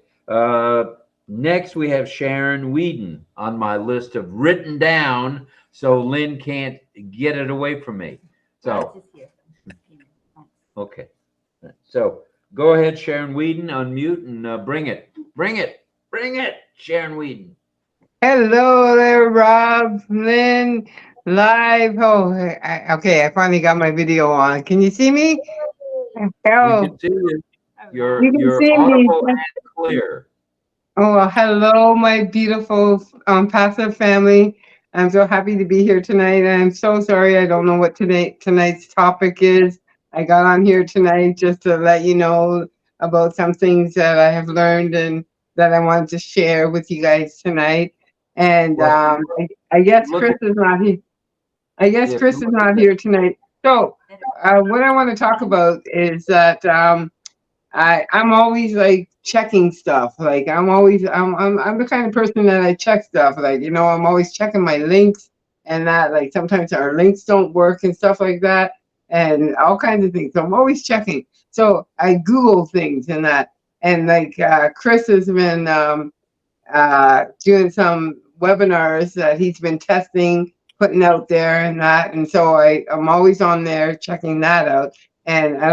[SPEAKER 2] Next, we have Sharon Whedon on my list of written down, so Lynn can't get it away from me. So, okay. So go ahead, Sharon Whedon, unmute and bring it. Bring it. Bring it, Sharon Whedon.
[SPEAKER 10] Hello there, RobLynn live. Oh, okay. I finally got my video on. Can you see me?
[SPEAKER 2] We
[SPEAKER 10] Oh,
[SPEAKER 2] can see you.
[SPEAKER 10] you can
[SPEAKER 2] You're
[SPEAKER 10] see me.
[SPEAKER 2] audible and clear.
[SPEAKER 10] Oh, well, hello, my beautiful passive family. I'm so happy to be here tonight. I'm so sorry I don't know what tonight's topic is. I got on here tonight just to let you know about some things that I have learned and that I wanted to share with you guys tonight. And I guess Chris is not here. I guess Chris is not here tonight. So what I want to talk about is that I'm always like checking stuff. Like I'm the kind of person that I check stuff. Like, you know, I'm always checking my links and that, like, sometimes our links don't work and stuff like that and all kinds of things. So I'm always checking. So I Google things and that. And like Chris has been doing some webinars that he's been testing, putting out there and that. And so I'm always on there checking that out. And I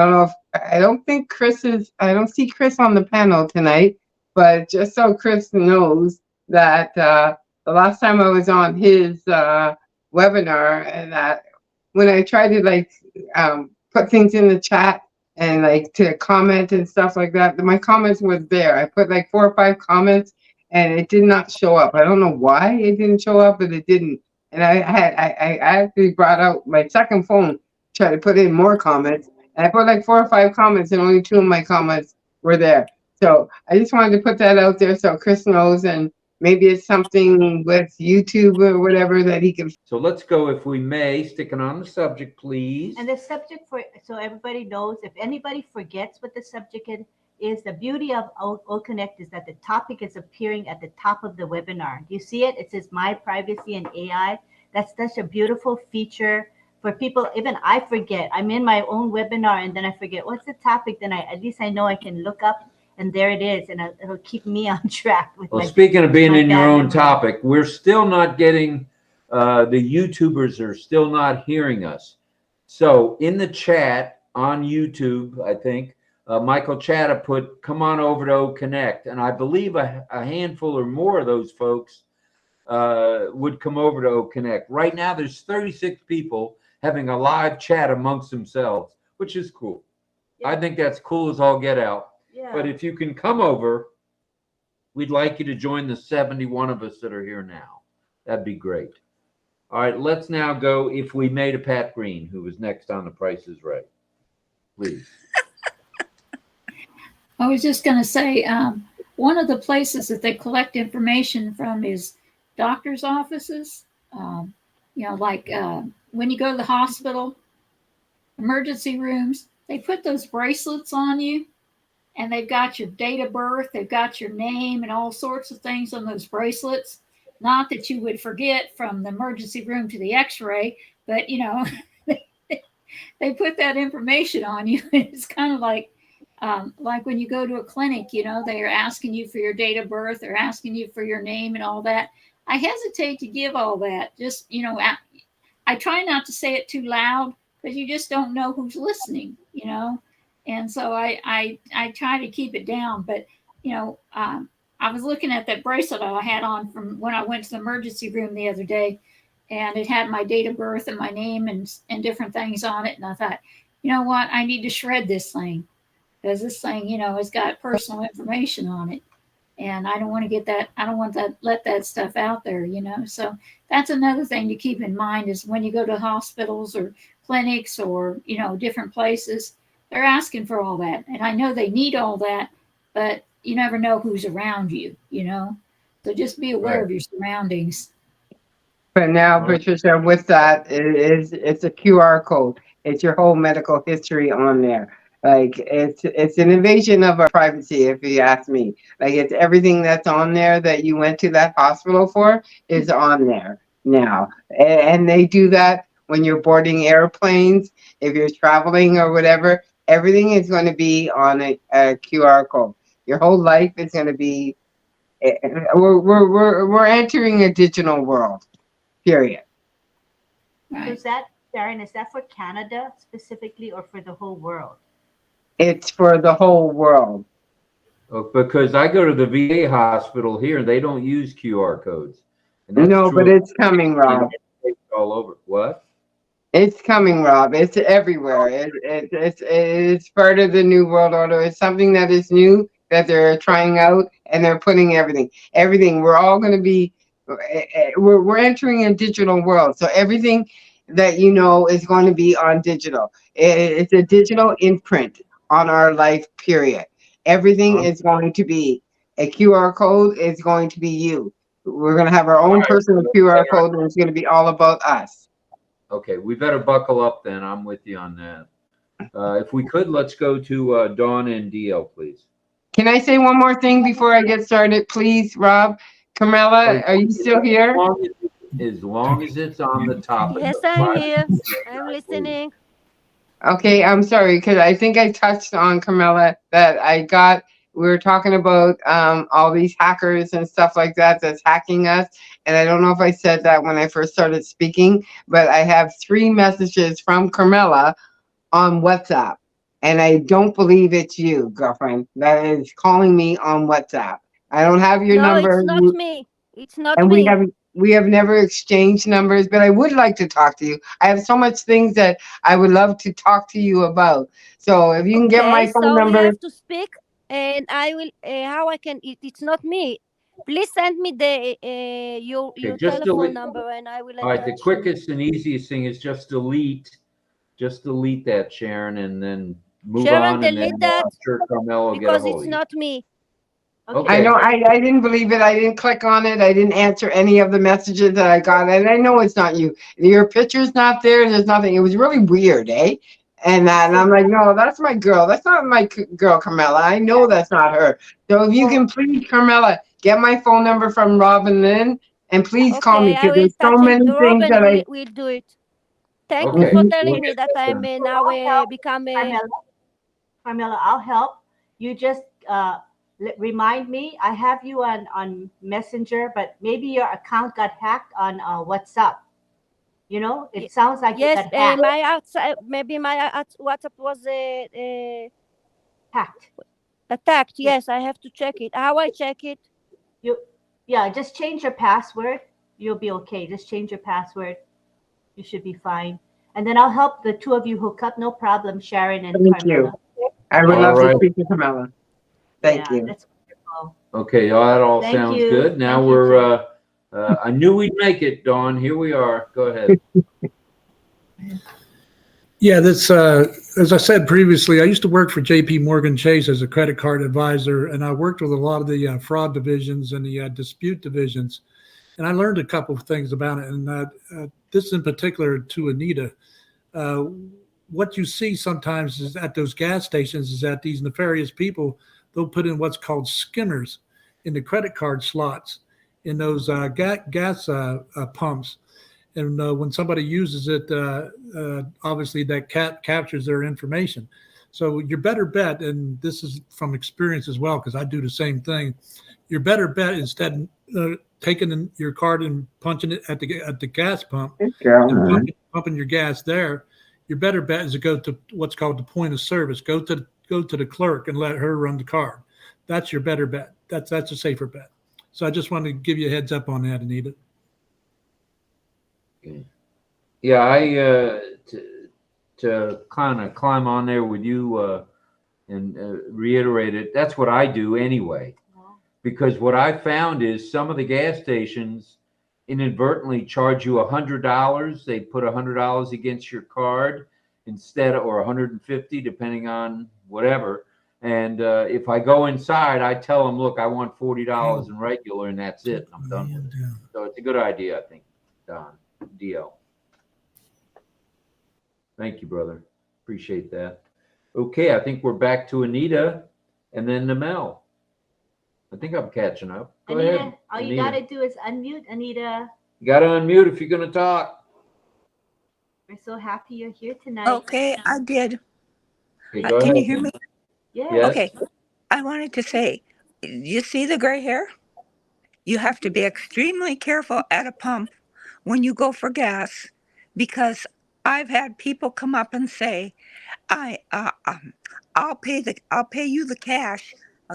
[SPEAKER 10] don't see Chris on the panel tonight, but just so Chris knows that the last time I was on his webinar, and that when I tried to like put things in the chat and like to comment and stuff like that, my comments were there. I put like 4 or 5 comments and it did not show up. I don't know why it didn't show up, but it didn't. And I actually brought out my second phone, tried to put in more comments. And I put like 4 or 5 comments and only 2 of my comments were there. So I just wanted to put that out there so Chris knows, and maybe it's something with YouTube or whatever that he can.
[SPEAKER 2] So let's go, if we may, sticking on the subject, please.
[SPEAKER 1] And the subject, so everybody knows, if anybody forgets what the subject is, the beauty of OConnect is that the topic is appearing at the top of the webinar. Do you see it? It says My Privacy and AI. That's such a beautiful feature for people. Even I forget. I'm in my own webinar and then I forget what's the topic. Then at least I know I can look up and there it is, and it'll keep me on track.
[SPEAKER 2] Well, speaking of being in your own topic, we're still not getting, the YouTubers are still not hearing us. So in the chat on YouTube, I think, Michael Chatta put, come on over to OConnect. And I believe a handful or more of those folks would come over to OConnect. Right now, there's 36 people having a live chat amongst themselves, which is cool. Yeah. I think that's cool as all get out. Yeah. But if you can come over, we'd like you to join the 71 of us that are here now. That'd be great. All right, let's now go, if we may, to Pat Green, who was next on The Price is Right. Please.
[SPEAKER 5] I was just going to say, one of the places that they collect information from is doctor's offices. You know, like when you go to the hospital, emergency rooms, they put those bracelets on you, and they've got your date of birth, they've got your name and all sorts of things on those bracelets. Not that you would forget from the emergency room to the x-ray, but, you know, they put that information on you. It's kind of like, like when you go to a clinic, you know, they are asking you for your date of birth, they're asking you for your name and all that. I hesitate to give all that. Just, you know, I try not to say it too loud because you just don't know who's listening, you know. And so I try to keep it down. But, you know, I was looking at that bracelet I had on from when I went to the emergency room the other day, and it had my date of birth and my name and different things on it. And I thought, you know what, I need to shred this thing because this thing, you know, has got personal information on it. And I don't want to get that, I don't want that, let that stuff out there, you know. So that's another thing to keep in mind is when you go to hospitals or clinics or, you know, different places, they're asking for all that. And I know they need all that, but you never know who's around you, you know. So just be aware of your surroundings.
[SPEAKER 10] But now, Patricia, with that, it's a QR code. It's your whole medical history on there. Like it's an invasion of our privacy, if you ask me. Like it's everything that's on there that you went to that hospital for is on there now, and they do that when you're boarding airplanes, if you're traveling or whatever. Everything is going to be on a QR code. Your whole life is going to be. We're entering a digital world. Period.
[SPEAKER 1] So is that, Sharon, is that for Canada specifically or for the whole world?
[SPEAKER 10] It's for the whole world.
[SPEAKER 2] Because I go to the VA hospital here, they don't use QR codes. And that's
[SPEAKER 10] No,
[SPEAKER 2] true
[SPEAKER 10] but it's coming, Rob.
[SPEAKER 2] all over. What?
[SPEAKER 10] It's coming, Rob. It's everywhere. It's part of the new world order. It's something that is new that they're trying out, and they're putting everything. We're all going to be. We're entering a digital world, so everything that you know is going to be on digital. It's a digital imprint on our life. Period. Everything is going to be a QR code. Is going to be you. We're going to have our own personal QR code, and it's going to be all about us.
[SPEAKER 2] Okay, we better buckle up then. I'm with you on that. If we could, let's go to Dawn and DL, please.
[SPEAKER 10] Can I say one more thing before I get started, please, Rob? Carmela, are you still here?
[SPEAKER 2] As long as it's on the topic.
[SPEAKER 11] Yes, I'm here. I'm listening.
[SPEAKER 10] Okay, I'm sorry, because I think I touched on, Carmela, that we were talking about all these hackers and stuff like that that's hacking us. And I don't know if I said that when I first started speaking, but I have 3 messages from Carmela on WhatsApp. And I don't believe it's you, girlfriend, that is calling me on WhatsApp. I don't have your number.
[SPEAKER 11] No, it's not me. It's not
[SPEAKER 10] And
[SPEAKER 11] me.
[SPEAKER 10] we have never exchanged numbers, but I would like to talk to you. I have so much things that I would love to talk to you about. So if you can get my phone
[SPEAKER 11] So
[SPEAKER 10] number.
[SPEAKER 11] we have to speak, and I will. How I can? It's not me. Please send me your telephone number, and I will.
[SPEAKER 2] All right, the quickest and easiest thing is just delete that, Sharon, and then move on.
[SPEAKER 11] Delete
[SPEAKER 2] and then
[SPEAKER 11] that
[SPEAKER 2] I'm sure Carmel will
[SPEAKER 11] because
[SPEAKER 2] get a hold
[SPEAKER 11] it's
[SPEAKER 2] of
[SPEAKER 11] not me.
[SPEAKER 10] I know I didn't believe it. I didn't click on it. I didn't answer any of the messages that I got. And I know it's not you. Your picture's not there. There's nothing. It was really weird, eh? And I'm like, no, that's my girl. That's not my girl, Carmela. I know that's not her. So if you can please, Carmela, get my phone number from RobLynn and please call me because there's so many things that I
[SPEAKER 11] will do it. Thank you for telling me that I'm now become a.
[SPEAKER 1] Carmela, I'll help. You just remind me. I have you on Messenger, but maybe your account got hacked on WhatsApp. You know, it sounds like it got hacked.
[SPEAKER 11] Maybe my WhatsApp was
[SPEAKER 1] hacked.
[SPEAKER 11] Attacked. Yes, I have to check it. How I check it?
[SPEAKER 1] Just change your password. You'll be okay. Just change your password. You should be fine. And then I'll help the 2 of you hook up. No problem, Sharon and
[SPEAKER 10] Thank
[SPEAKER 1] Carmela.
[SPEAKER 10] You. I would love to speak to Carmela. Thank you.
[SPEAKER 1] That's wonderful.
[SPEAKER 2] Okay, that all sounds good. Now we're I knew we'd make it, Dawn. Here we are. Go ahead.
[SPEAKER 8] Yeah, that's as I said previously, I used to work for JP Morgan Chase as a credit card advisor, and I worked with a lot of the fraud divisions and the dispute divisions, and I learned a couple of things about it. And this in particular to Anita, what you see sometimes is at those gas stations is that these nefarious people, they'll put in what's called skimmers in the credit card slots in those gas pumps. And when somebody uses it, obviously that captures their information. So your better bet, and this is from experience as well, because I do the same thing. Your better bet, instead taking your card and punching it at the gas pump and pumping your gas there, your better bet is to go to what's called the point of service. Go to the clerk and let her run the card. That's your better bet. That's a safer bet. So I just wanted to give you a heads up on that, Anita.
[SPEAKER 2] Yeah, to kind of climb on there with you and reiterate it, that's what I do anyway. Because what I found is some of the gas stations inadvertently charge you $100. They put $100 against your card instead, or $150, depending on whatever. And if I go inside, I tell them, look, I want $40 in regular, and that's it. I'm done with it. So it's a good idea, I think, Don, DL. Thank you, brother. Appreciate that. Okay, I think we're back to Anita and then Namel. I think I'm catching up. Go
[SPEAKER 1] Anita,
[SPEAKER 2] ahead.
[SPEAKER 1] all you got to do is unmute, Anita.
[SPEAKER 2] You got to unmute if you're going to talk.
[SPEAKER 1] We're so happy you're here tonight.
[SPEAKER 9] Okay, I did.
[SPEAKER 2] Okay,
[SPEAKER 9] can you hear me?
[SPEAKER 1] Yeah.
[SPEAKER 9] Okay, I wanted to say, you see the gray hair? You have to be extremely careful at a pump when you go for gas, because I've had people come up and say, I'll pay you the cash.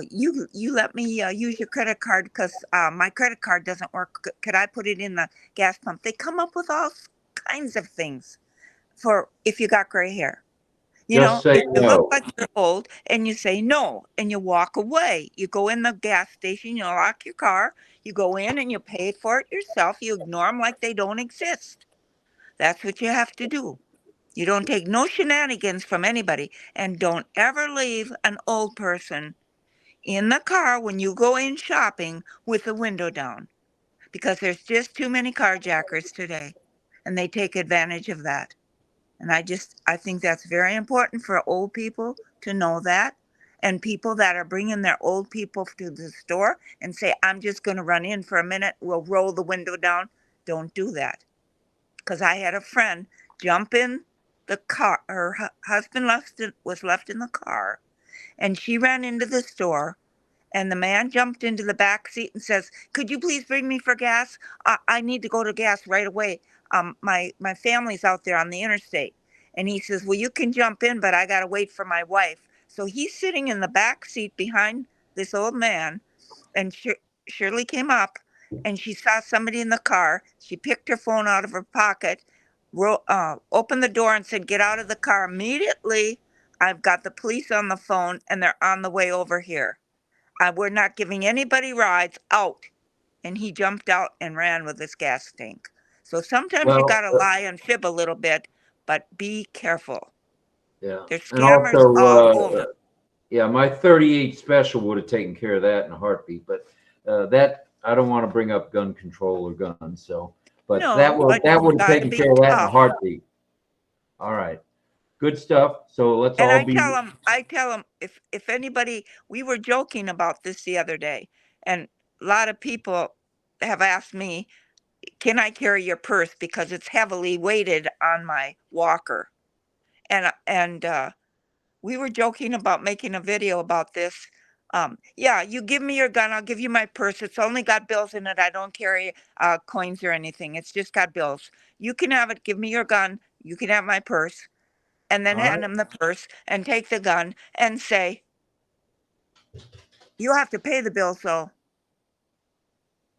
[SPEAKER 9] You let me use your credit card because my credit card doesn't work. Could I put it in the gas pump? They come up with all kinds of things for if you got gray hair. You
[SPEAKER 2] Just
[SPEAKER 9] know,
[SPEAKER 2] say
[SPEAKER 9] if you
[SPEAKER 2] no.
[SPEAKER 9] look like you're old and you say no and you walk away. You go in the gas station, you lock your car, you go in and you pay for it yourself. You ignore them like they don't exist. That's what you have to do. You don't take no shenanigans from anybody, and don't ever leave an old person in the car when you go in shopping with the window down, because there's just too many carjackers today, and they take advantage of that. And I think that's very important for old people to know that, and people that are bringing their old people to the store and say, I'm just going to run in for a minute, we'll roll the window down. Don't do that. Because I had a friend jump in the car. Her husband was left in the car, and she ran into the store, and the man jumped into the back seat and says, could you please bring me for gas? I need to go to gas right away. My family's out there on the interstate. And he says, well, you can jump in, but I got to wait for my wife. So he's sitting in the back seat behind this old man, and Shirley came up, and she saw somebody in the car. She picked her phone out of her pocket, opened the door and said, get out of the car immediately. I've got the police on the phone, and they're on the way over here. We're not giving anybody rides, out. And he jumped out and ran with his gas tank. So sometimes you got to lie and fib a little bit, but be careful.
[SPEAKER 2] Yeah.
[SPEAKER 9] There's
[SPEAKER 2] And
[SPEAKER 9] scammers all over.
[SPEAKER 2] Yeah, my 38 special would have taken care of that in a heartbeat. But that, I don't want to bring up gun control or guns. So, but
[SPEAKER 9] No,
[SPEAKER 2] that would have taken
[SPEAKER 9] be
[SPEAKER 2] care of that in a
[SPEAKER 9] tough.
[SPEAKER 2] heartbeat. All right. Good stuff. So let's
[SPEAKER 9] And
[SPEAKER 2] all
[SPEAKER 9] I tell them, if anybody, we were joking about this the other day, and a lot of people have asked me, can I carry your purse because it's heavily weighted on my walker? And we were joking about making a video about this. Yeah, you give me your gun, I'll give you my purse. It's only got bills in it. I don't carry coins or anything. It's just got bills. You can have it. Give me your gun. You can have my purse. And then hand him the purse and take the gun and say, you have to pay the bill, so,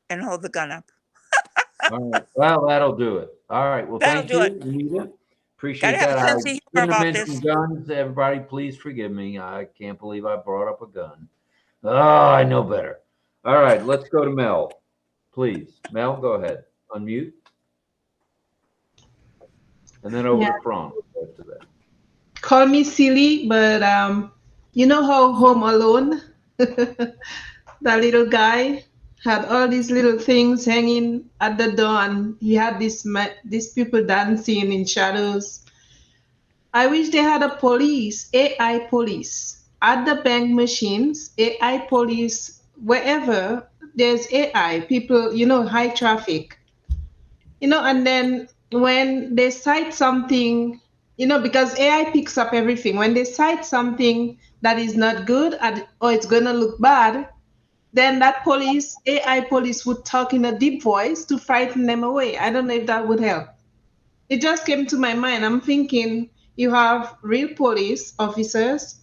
[SPEAKER 9] and hold the gun up.
[SPEAKER 2] All right. Well, that'll do it. All right. Well,
[SPEAKER 9] That'll
[SPEAKER 2] thank
[SPEAKER 9] do
[SPEAKER 2] you,
[SPEAKER 9] it.
[SPEAKER 2] Anita. Appreciate
[SPEAKER 9] Gotta have
[SPEAKER 2] that.
[SPEAKER 9] a
[SPEAKER 2] I
[SPEAKER 9] sense of humor
[SPEAKER 2] shouldn't have
[SPEAKER 9] about
[SPEAKER 2] mentioned
[SPEAKER 9] this.
[SPEAKER 2] guns. Everybody, please forgive me. I can't believe I brought up a gun. Oh, I know better. All right. Let's go to Mel. Please. Mel, go ahead. Unmute. And then over to Franz after that.
[SPEAKER 4] Call me silly, but you know how Home Alone, that little guy had all these little things hanging at the door, and he had these people dancing in shadows. I wish they had a police, AI police, at the bank machines, AI police, wherever there's AI, people, high traffic, and then when they cite something, because AI picks up everything. When they cite something that is not good or it's going to look bad, then that AI police would talk in a deep voice to frighten them away. I don't know if that would help. It just came to my mind. I'm thinking you have real police officers.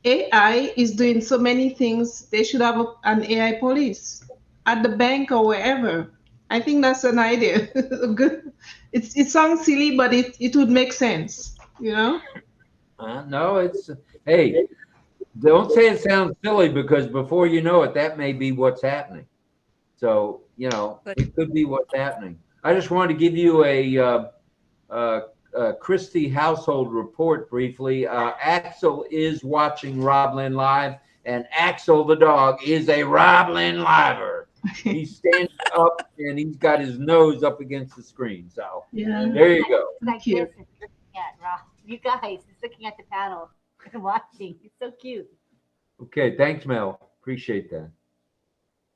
[SPEAKER 4] AI is doing so many things. They should have an AI police at the bank or wherever. I think that's an idea. Good. It sounds silly, but it would make sense.
[SPEAKER 2] No, it's hey. Don't say it sounds silly, because before you know it, that may be what's happening. So it could be what's happening. I just wanted to give you a Christie household report briefly. Axel is watching RobLynn Live, and Axel the dog is a RobLynn Liver. He stands up and he's got his nose up against the screen. So there you go.
[SPEAKER 1] Thank you. Rob. You guys, he's looking at the panel and watching. He's so cute.
[SPEAKER 2] Okay, thanks, Mel. Appreciate that.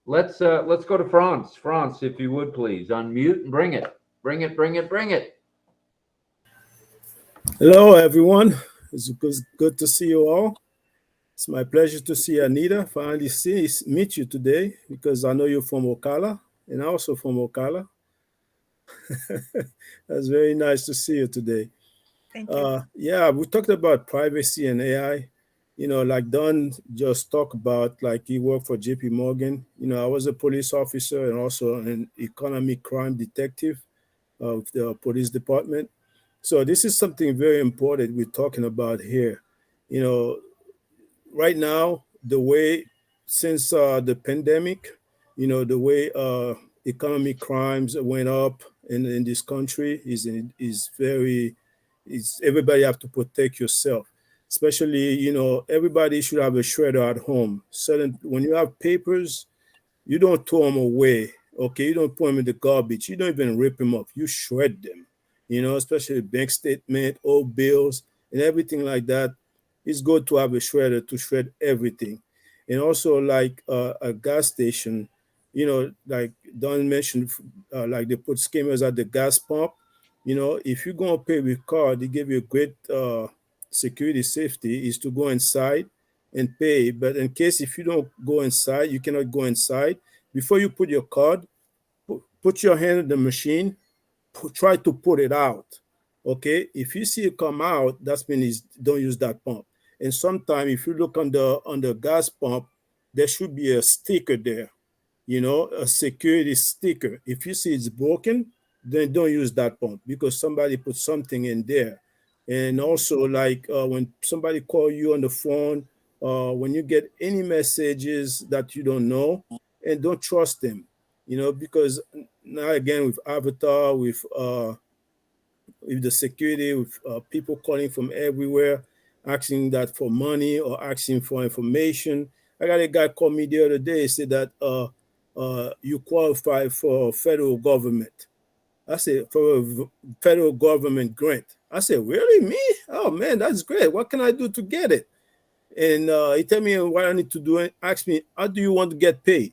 [SPEAKER 2] Let's go to France. France, if you would please unmute and bring it. Bring it.
[SPEAKER 12] Hello, everyone. It's good to see you all. It's my pleasure to see Anita. Finally meet you today, because I know you're from Ocala, and I'm also from Ocala. That's very nice to see you today.
[SPEAKER 9] Thank you.
[SPEAKER 12] Yeah, we talked about privacy and AI. Like Don just talked about, like he worked for JP Morgan. I was a police officer and also an economic crime detective of the police department. So this is something very important we're talking about here. Right now, the way since the pandemic, the way economic crimes went up in this country is everybody have to protect yourself. Especially, everybody should have a shredder at home. When you have papers, you don't throw them away. Okay, you don't put them in the garbage. You don't even rip them up. You shred them. Especially bank statement, old bills, and everything like that. It's good to have a shredder to shred everything. And also, like a gas station, like Don mentioned, like they put skimmers at the gas pump. If you're going to pay with card, they give you a great security safety is to go inside and pay. But in case if you don't go inside, you cannot go inside. Before you put your card, put your hand in the machine, try to put it out. Okay, if you see it come out, that means don't use that pump. And sometimes if you look on the gas pump, there should be a sticker there, a security sticker. If you see it's broken, then don't use that pump, because somebody put something in there. And also, like when somebody call you on the phone, when you get any messages that you don't know, and don't trust them, because now again with Avatar, with the security, with people calling from everywhere, asking that for money or asking for information. I got a guy call me the other day, said that you qualify for federal government. I said, for a federal government grant. I said, really, me? Oh man, that's great. What can I do to get it? And he told me what I need to do and asked me, how do you want to get paid?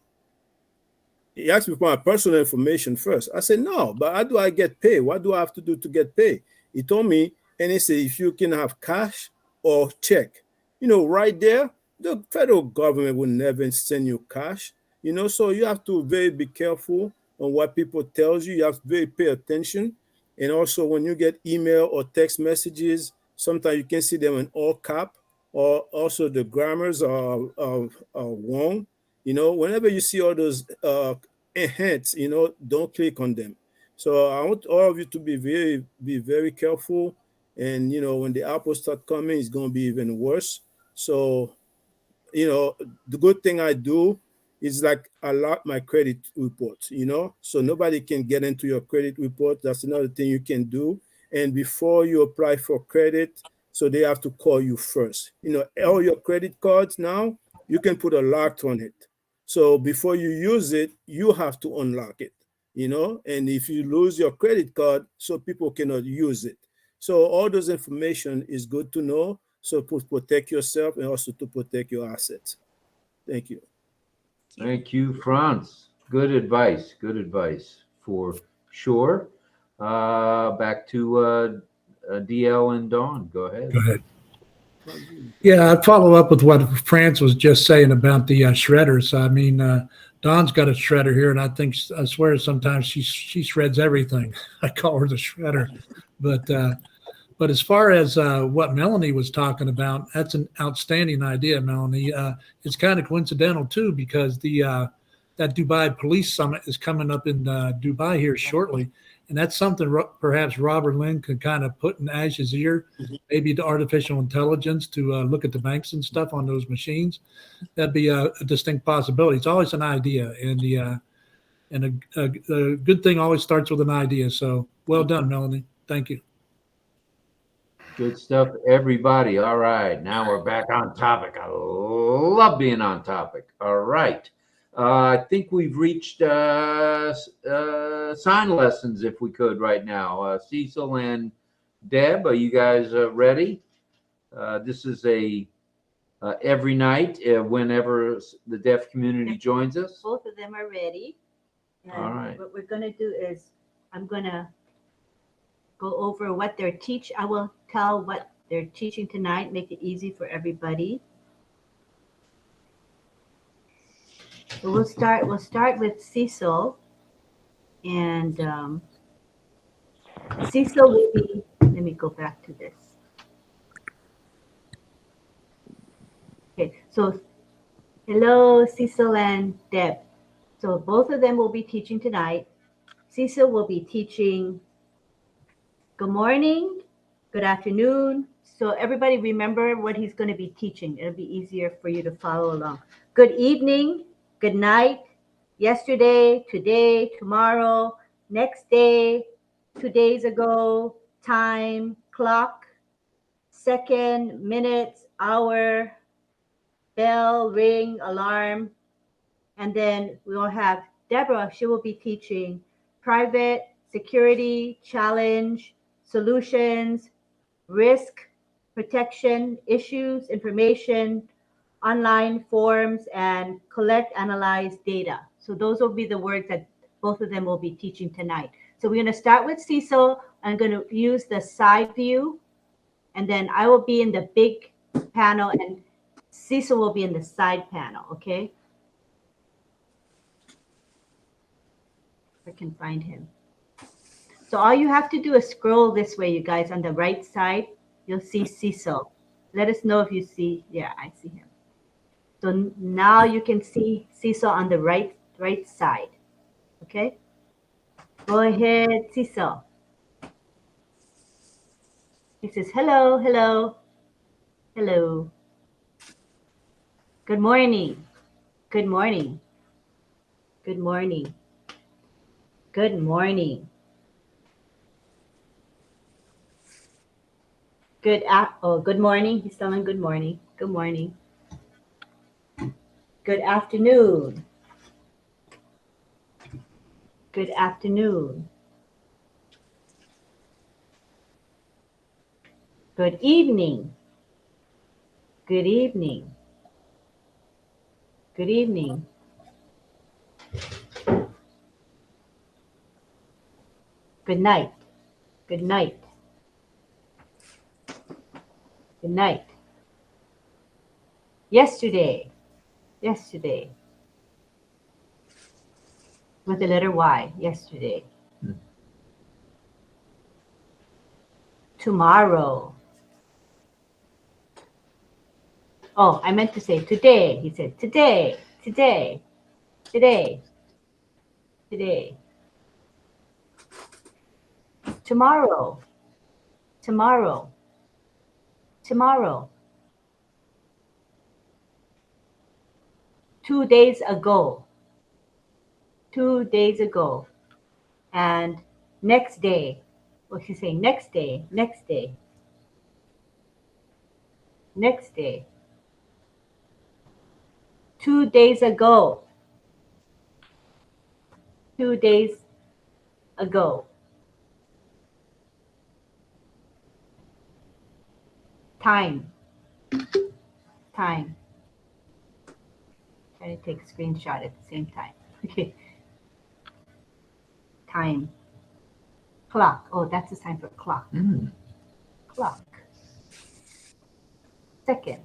[SPEAKER 12] He asked me for my personal information first. I said, no, but how do I get paid? What do I have to do to get paid? He told me, and he said, if you can have cash or check, right there, the federal government will never send you cash, so you have to be careful on what people tells you. You have to pay attention. And also when you get email or text messages, sometimes you can see them in all cap, or also the grammars are wrong. Whenever you see all those hints, don't click on them. So I want all of you to be very careful. And when the apples start coming, it's going to be even worse. So the good thing I do is like I lock my credit report, so nobody can get into your credit report. That's another thing you can do. And before you apply for credit, so they have to call you first. All your credit cards now, you can put a lock on it. So before you use it, you have to unlock it, and if you lose your credit card, so people cannot use it. So all those information is good to know. So to protect yourself and also to protect your assets. Thank you.
[SPEAKER 2] Thank you, Franz. Good advice for sure. Back to DL and Dawn, go ahead.
[SPEAKER 8] Go ahead. Yeah, I'd follow up with what France was just saying about the shredders. I mean, Dawn's got a shredder here, and I swear sometimes she shreds everything. I call her the shredder. But as far as what Melanie was talking about, that's an outstanding idea, Melanie. It's kind of coincidental too, because that Dubai Police Summit is coming up in Dubai here shortly. And that's something perhaps RobLynn could kind of put in Ash's ear, maybe to artificial intelligence to look at the banks and stuff on those machines. That'd be a distinct possibility. It's always an idea, and a good thing always starts with an idea. So well done, Melanie. Thank you.
[SPEAKER 2] Good stuff, everybody. All right, now we're back on topic. I love being on topic. All right. I think we've reached sign lessons, if we could, right now. Cecil and Deb, are you guys ready? This is every night, whenever the deaf community joins us.
[SPEAKER 1] Both of them are ready. And
[SPEAKER 2] all right.
[SPEAKER 1] What we're going to do is I'm going to go over what they're teaching. I will tell what they're teaching tonight, make it easy for everybody. So we'll start with Cecil, and Cecil will be, let me go back to this. Okay, so hello, Cecil and Deb. So both of them will be teaching tonight. Cecil will be teaching good morning, good afternoon. So everybody remember what he's going to be teaching. It'll be easier for you to follow along. Good evening. Good night, yesterday, today, tomorrow, next day, 2 days ago, time, clock, second, minutes, hour, bell, ring, alarm. And then we will have Deborah. She will be teaching private, security, challenge, solutions, risk, protection, issues, information, online forms, and collect, analyze data. So those will be the words that both of them will be teaching tonight. So we're going to start with Cecil. I'm going to use the side view, and then I will be in the big panel, and Cecil will be in the side panel, okay? If I can find him. So all you have to do is scroll this way, you guys. On the right side, you'll see Cecil. Let us know if you see. Yeah, I see him. So now you can see Cecil on the right side. Okay? Go ahead, Cecil. He says, hello, hello, hello. Good morning. Good morning. Good morning. Good morning. Good morning. He's telling good morning. Good morning. Good afternoon. Good afternoon. Good evening. Good evening. Good evening. Good night. Good night. Good night. Yesterday. Yesterday. With the letter Y. Yesterday. Tomorrow. Oh, I meant to say today. He said today, today, today, today. Tomorrow, tomorrow, tomorrow. 2 days ago. 2 days ago. And next day. Well, she's saying next day, next day. Next day. 2 days ago. 2 days ago. Time. Time. Trying to take a screenshot at the same time. Okay. Time. Clock. Oh, that's the time for clock. clock. Seconds.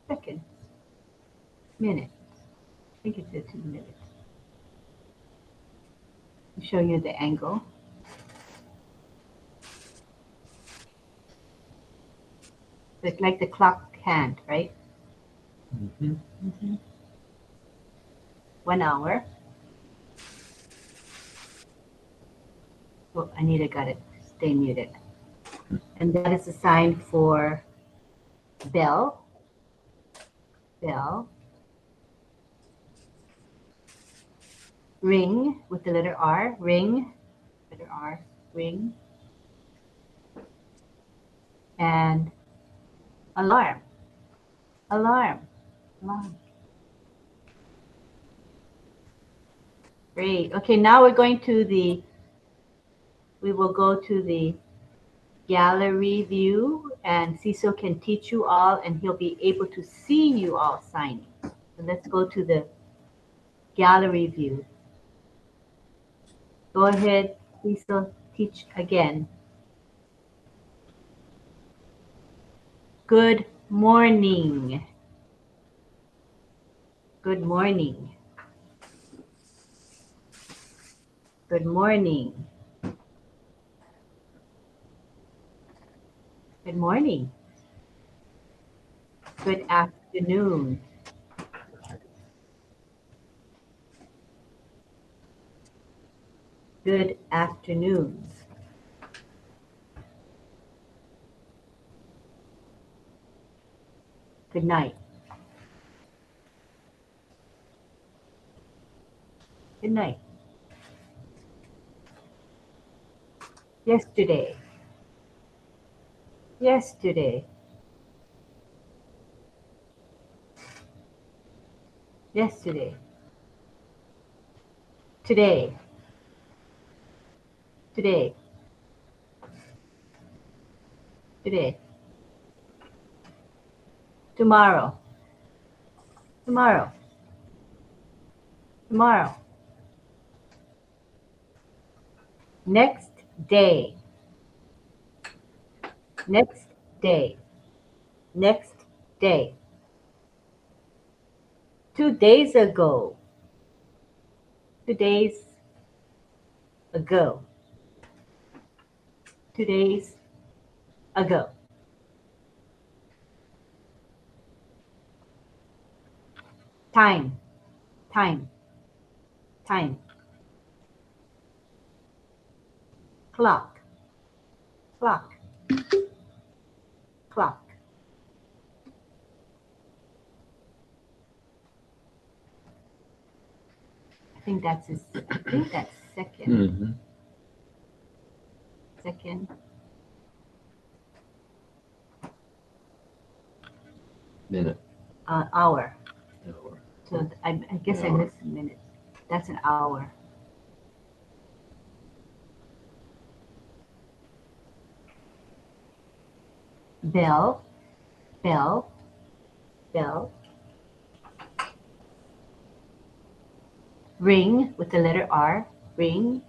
[SPEAKER 1] Seconds. Minutes. I think it said 2 minutes. I'll show you the angle. It's like the clock hand, right?
[SPEAKER 2] Mm-hmm.
[SPEAKER 1] Mm-hmm. 1 hour. Oh, Anita got it. Stay muted. And that is a sign for bell. Bell. Ring with the letter R. Ring. Letter R. Ring. And alarm. Alarm. Alarm. Great. Okay, now we're going to we will go to the gallery view, and Cecil can teach you all, and he'll be able to see you all signing. So let's go to the gallery view. Go ahead, Cecil, teach again. Good morning. Good morning. Good morning. Good morning. Good afternoon. Good afternoon. Good night. Good night. Yesterday. Yesterday. Yesterday. Today. Today. Today. Tomorrow. Tomorrow. Tomorrow. Next day. Next day. Next day. 2 days ago. 2 days ago. 2 days ago. Time. Time. Time. Clock. Clock. Clock. I think that's second.
[SPEAKER 2] Mm-hmm.
[SPEAKER 1] Second.
[SPEAKER 2] Minute.
[SPEAKER 1] Hour.
[SPEAKER 2] Hour.
[SPEAKER 1] So I guess I missed a minute. That's an hour. Bell. Bell. Bell. Ring with the letter R. Ring.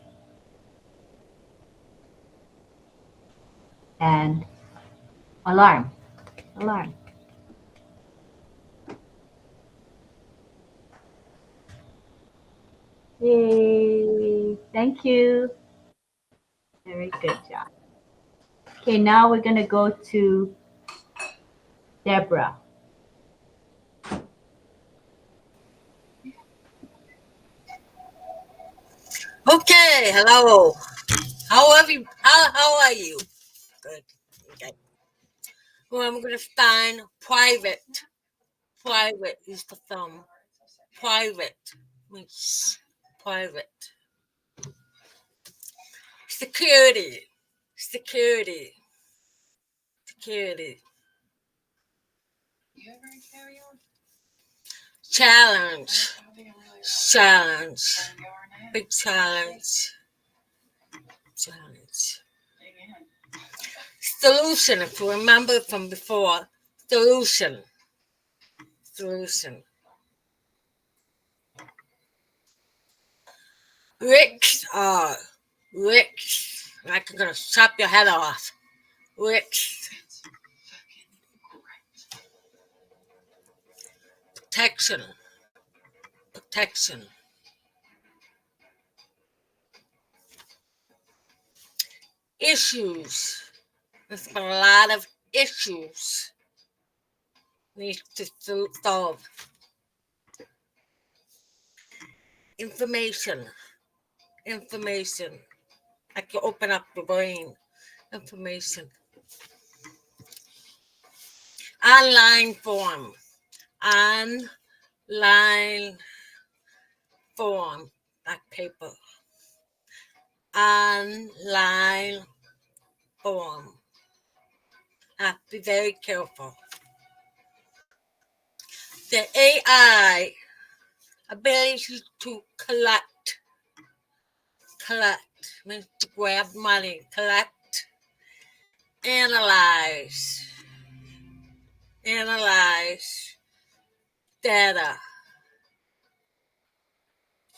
[SPEAKER 1] And alarm. Alarm. Yay. Thank you. Very good job. Okay, now we're going to go to Deborah.
[SPEAKER 13] Okay, hello. How are you? Good. Okay. Well, I'm gonna find private. Private is the thumb. Private means private. Security. Security. Security. Challenge. Challenge. Big challenge. Challenge. Solution, if you remember from before. Solution. Solution. Rickshaw. Rich, like I'm gonna chop your head off. Rich. Protection. Protection. Issues. There's been a lot of issues need to solve. Information. Information. I can open up the brain. Information. Online form. Online form. That paper. Online form. Have to be very careful. The AI ability to collect means to grab money, collect, analyze data.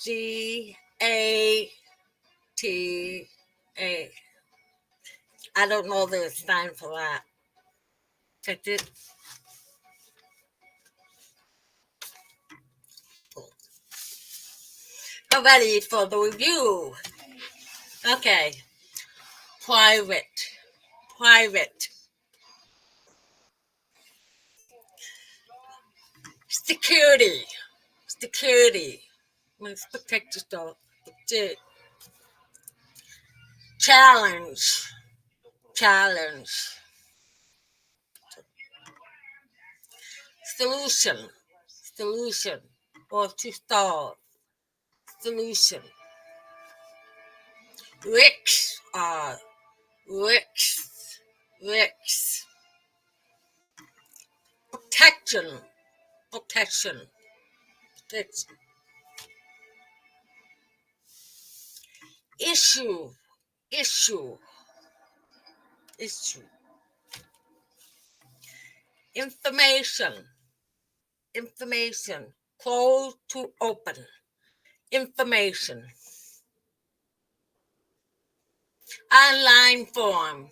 [SPEAKER 13] GATA. I don't know the sign for that. Check it. I'm ready for the review. Okay. Private. Security. Let's protect yourself. Challenge. Solution. Or to solve. Solution. Risks. Protection. Issue. Information. Close to open. Information. Online forms.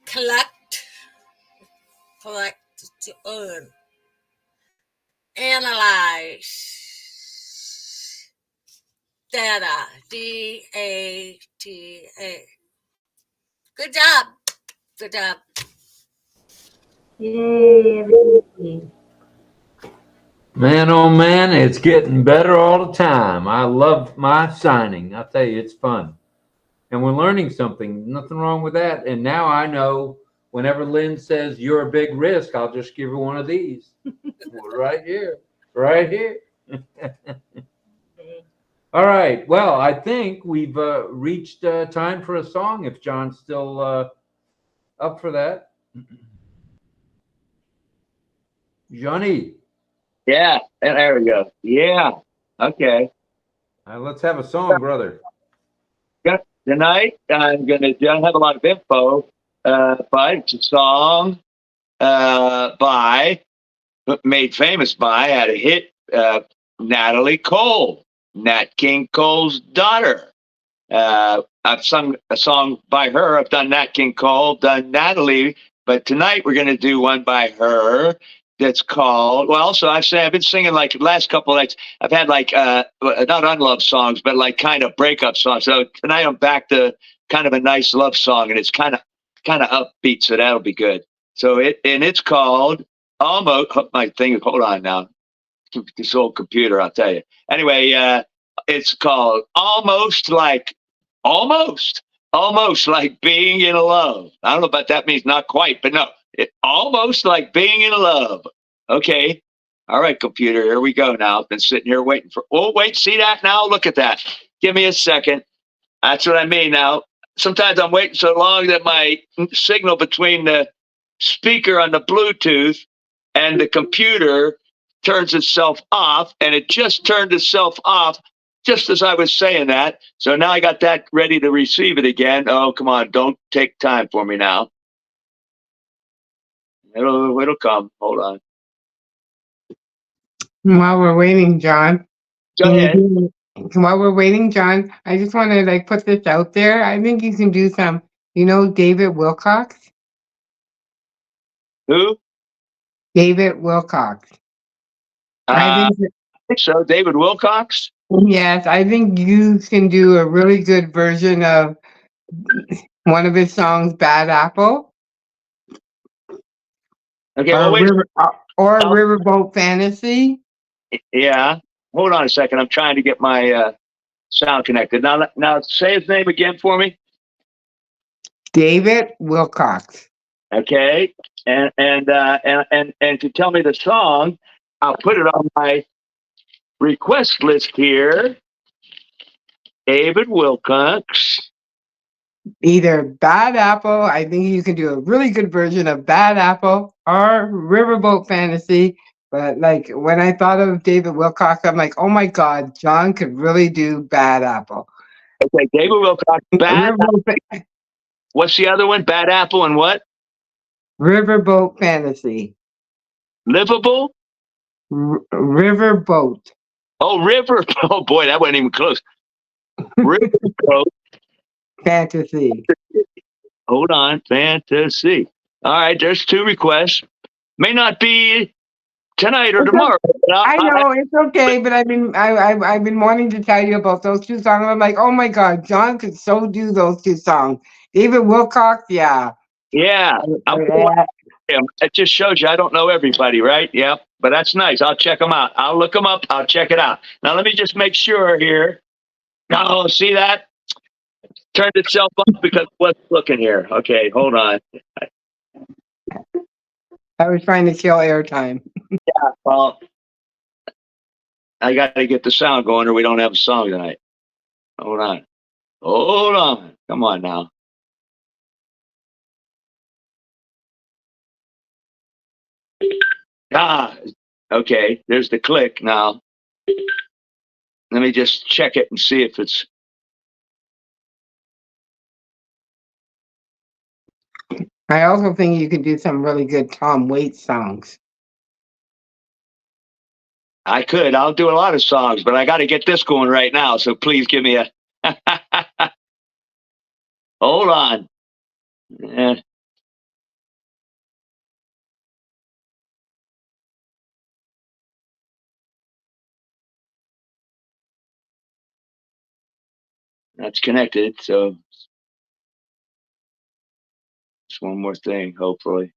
[SPEAKER 13] Collect to earn. Analyze data. DATA. Good job.
[SPEAKER 1] Yay, everybody.
[SPEAKER 2] Man, oh man, it's getting better all the time. I love my signing. I'll tell you, it's fun. And we're learning something. Nothing wrong with that. And now I know whenever Lynn says you're a big risk, I'll just give her one of these. Right here. All right. Well, I think we've reached time for a song if John's still up for that. Johnny.
[SPEAKER 3] Yeah, there we go. Yeah. Okay.
[SPEAKER 2] Let's have a song, brother.
[SPEAKER 3] Tonight, I don't have a lot of info, but it's a song made famous by, had a hit, Natalie Cole, Nat King Cole's daughter. I've sung a song by her. I've done Nat King Cole, done Natalie, but tonight we're going to do one by her that's called, well, so I've been singing like the last couple of nights. I've had like, not unloved songs, but like kind of breakup songs. So tonight I'm back to kind of a nice love song, and it's kind of upbeat. So that'll be good. So it's called Almost, my thing, hold on now. This old computer, I'll tell you. Anyway, it's called Almost Like Being in Love. I don't know about that means not quite, but no. Almost like being in love. Okay. All right, computer. Here we go now. I've been sitting here waiting for. Oh, wait. See that now? Look at that. Give me a second. That's what I mean now. Sometimes I'm waiting so long that my signal between the speaker on the Bluetooth and the computer turns itself off, and it just turned itself off just as I was saying that. So now I got that ready to receive it again. Oh, come on. Don't take time for me now. It'll come. Hold on.
[SPEAKER 10] While we're waiting, John.
[SPEAKER 3] Go ahead.
[SPEAKER 10] While we're waiting, John, I just want to like put this out there. I think you can do some, David Wilcox.
[SPEAKER 3] Who?
[SPEAKER 10] David Wilcox.
[SPEAKER 3] I think so. David Wilcox?
[SPEAKER 10] Yes, I think you can do a really good version of one of his songs, Bad Apple.
[SPEAKER 3] Okay, well, wait.
[SPEAKER 10] Or Riverboat Fantasy.
[SPEAKER 3] Yeah. Hold on a second. I'm trying to get my sound connected. Now say his name again for me.
[SPEAKER 10] David Wilcox.
[SPEAKER 3] Okay. And to tell me the song, I'll put it on my request list here. David Wilcox.
[SPEAKER 10] Either Bad Apple, I think you can do a really good version of Bad Apple, or Riverboat Fantasy. But like when I thought of David Wilcox, I'm like, oh my God, John could really do Bad Apple.
[SPEAKER 3] Okay, David Wilcox, Bad Apple. What's the other one? Bad Apple and what?
[SPEAKER 10] Riverboat Fantasy.
[SPEAKER 3] Livable?
[SPEAKER 10] Riverboat.
[SPEAKER 3] Oh, River. Oh boy, that wasn't even close. Riverboat
[SPEAKER 10] Fantasy.
[SPEAKER 3] Hold on, Fantasy. All right, there's 2 requests. May not be tonight or tomorrow.
[SPEAKER 10] I know it's okay, but I've been wanting to tell you about those 2 songs. I'm like, oh my God, John could so do those 2 songs. David Wilcox, yeah.
[SPEAKER 3] Yeah. It just shows you I don't know everybody, right? Yep. But that's nice. I'll check them out. I'll look them up. I'll check it out. Now let me just make sure here. Oh, see that? Turned itself off because I wasn't looking here. Okay, hold on.
[SPEAKER 10] I was trying to kill airtime.
[SPEAKER 3] Yeah, well, I got to get the sound going or we don't have a song tonight. Hold on. Hold on. Come on now. Okay. There's the click now. Let me just check it and see if it's.
[SPEAKER 10] I also think you can do some really good Tom Waits songs.
[SPEAKER 3] I could. I'll do a lot of songs, but I got to get this going right now. So please give me a. Hold on. Yeah. That's connected. So just one more thing, hopefully.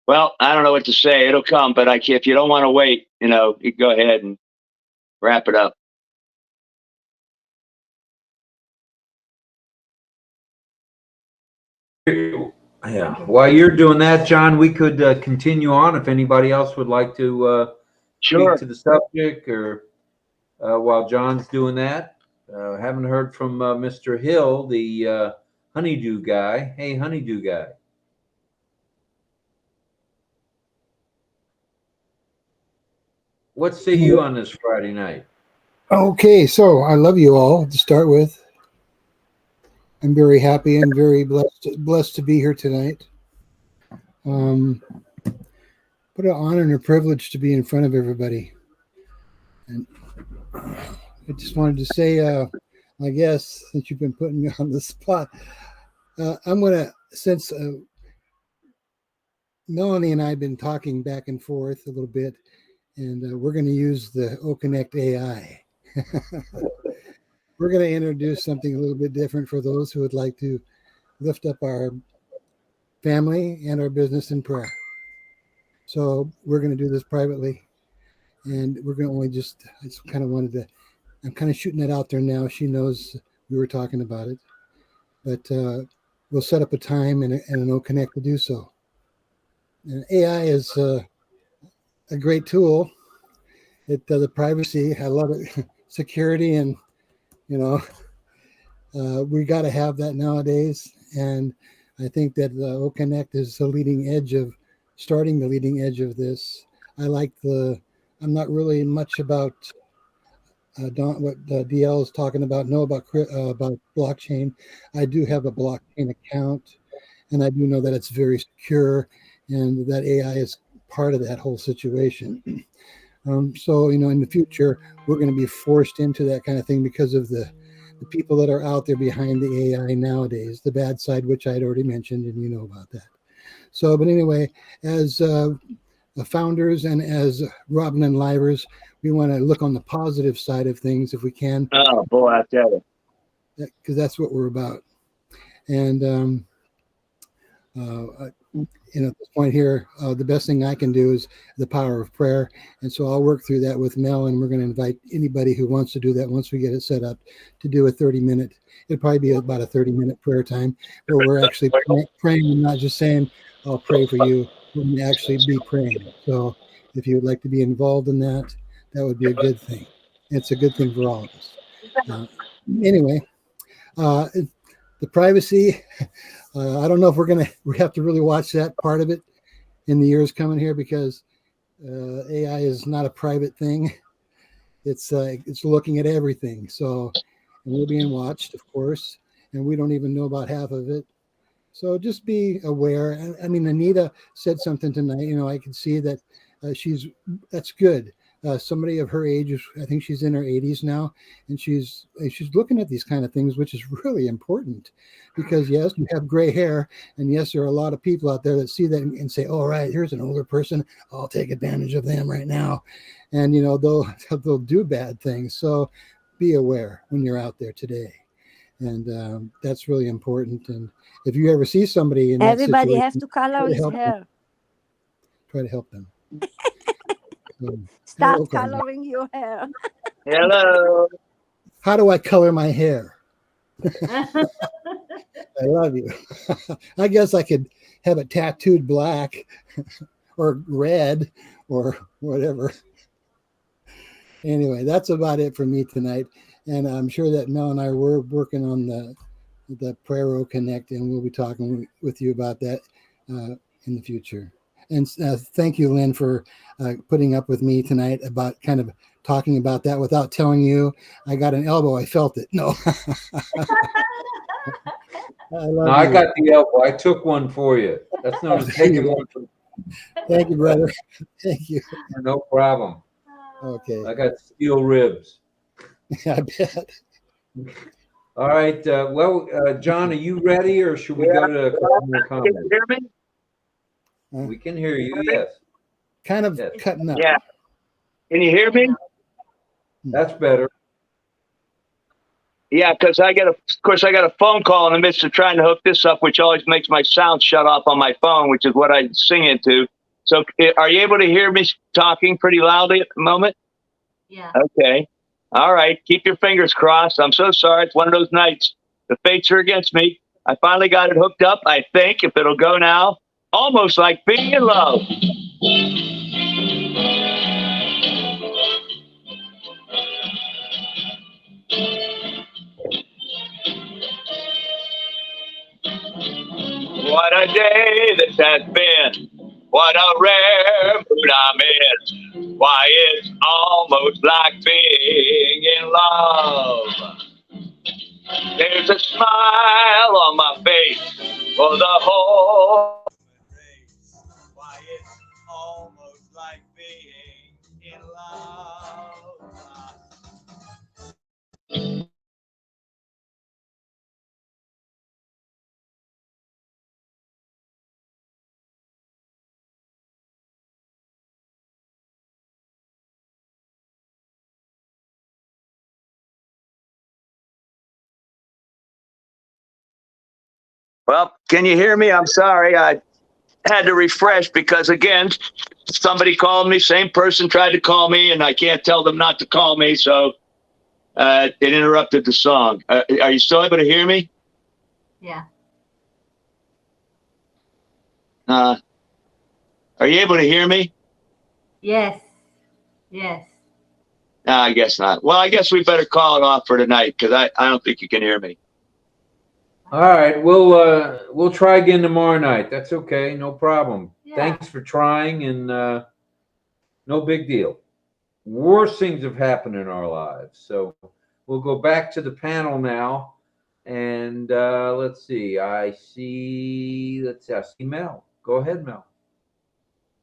[SPEAKER 3] Well, I don't know what to say. It'll come, but if you don't want to wait, you can go ahead and wrap it up.
[SPEAKER 2] Yeah. While you're doing that, John, we could continue on if anybody else would like to
[SPEAKER 3] Sure.
[SPEAKER 2] speak to the subject, or while John's doing that. Haven't heard from Mr. Hill, the honeydew guy. Hey, honeydew guy. What say you on this Friday night?
[SPEAKER 14] Okay, so I love you all to start with. I'm very happy and very blessed to be here tonight. What an honor and a privilege to be in front of everybody. And I just wanted to say, I guess, since you've been putting me on the spot, I'm going to, since Melanie and I have been talking back and forth a little bit, and we're going to use the OConnect AI. We're going to introduce something a little bit different for those who would like to lift up our family and our business in prayer. So we're going to do this privately, and we're going to only I just kind of wanted to, I'm kind of shooting that out there now. She knows we were talking about it, but we'll set up a time and an OConnect to do so. And AI is a great tool. It does the privacy. I love it. Security, and we got to have that nowadays. And I think that the OConnect is the leading edge of starting the leading edge of this. I'm not really much about what DL is talking about. Know about blockchain. I do have a blockchain account, and I do know that it's very secure, and that AI is part of that whole situation. So, in the future, we're going to be forced into that kind of thing because of the people that are out there behind the AI nowadays, the bad side, which I'd already mentioned, and you know about that. So, but anyway, as the founders and as RobLynnLivers, we want to look on the positive side of things if we can.
[SPEAKER 3] Oh, boy, I tell you.
[SPEAKER 14] Because that's what we're about. And, at this point here, the best thing I can do is the power of prayer. And so I'll work through that with Mel, and we're going to invite anybody who wants to do that once we get it set up to do a 30-minute. It'll probably be about a 30-minute prayer time where we're actually praying and not just saying, I'll pray for you. We'll actually be praying. So if you would like to be involved in that, that would be a good thing. It's a good thing for all of us. Anyway, the privacy, I don't know if we have to really watch that part of it in the years coming here, because AI is not a private thing. It's looking at everything. So, and we're being watched, of course, and we don't even know about half of it. So just be aware. I mean, Anita said something tonight. I can see that that's good. Somebody of her age, I think she's in her 80s now, and she's looking at these kind of things, which is really important, because yes, you have gray hair, and yes, there are a lot of people out there that see that and say, "All right, here's an older person. I'll take advantage of them right now," and they'll do bad things. So be aware when you're out there today, and that's really important. And if you ever see somebody in that
[SPEAKER 11] Everybody
[SPEAKER 14] situation,
[SPEAKER 11] has to color his hair.
[SPEAKER 14] Try to help them.
[SPEAKER 11] Start coloring your hair.
[SPEAKER 3] Hello.
[SPEAKER 14] How do I color my hair? I love you. I guess I could have it tattooed black or red or whatever. Anyway, that's about it for me tonight. And I'm sure that Mel and I were working on the prayer OConnect, and we'll be talking with you about that in the future. And thank you, Lynn, for putting up with me tonight about kind of talking about that without telling you. I got an elbow. I felt it. No.
[SPEAKER 2] I got the elbow. I took one for you. That's known as taking one from.
[SPEAKER 14] Thank you, brother. Thank you.
[SPEAKER 2] No problem.
[SPEAKER 14] Okay.
[SPEAKER 2] I got steel ribs.
[SPEAKER 14] I bet.
[SPEAKER 2] All right. John, are you ready, or should we go to a couple more comments?
[SPEAKER 3] Can you hear me?
[SPEAKER 2] We can hear you. Yes.
[SPEAKER 14] Kind of cutting up.
[SPEAKER 3] Yeah. Can you hear me?
[SPEAKER 2] That's better.
[SPEAKER 3] Yeah, because I got a phone call in the midst of trying to hook this up, which always makes my sound shut off on my phone, which is what I sing into. So are you able to hear me talking pretty loudly at the moment?
[SPEAKER 1] Yeah.
[SPEAKER 3] Okay. All right. Keep your fingers crossed. I'm so sorry. It's one of those nights. The fates are against me. I finally got it hooked up, I think, if it'll go now. Almost like being in love. What a day this has been. What a rare mood I'm in. Why, it's almost like being in love. There's a smile on my face for the whole race. Why, it's almost like being in love. Well, can you hear me? I'm sorry. I had to refresh because, again, somebody called me. Same person tried to call me, and I can't tell them not to call me. So it interrupted the song. Are you still able to hear me?
[SPEAKER 1] Yeah.
[SPEAKER 3] Are you able to hear me?
[SPEAKER 1] Yes. Yes.
[SPEAKER 3] No, I guess not. Well, I guess we better call it off for tonight because I don't think you can hear me.
[SPEAKER 2] All right, we'll try again tomorrow night. That's okay, no problem. Thanks for trying, and no big deal. Worst things have happened in our lives. So we'll go back to the panel now. And let's see. I see Mel. Go ahead, Mel.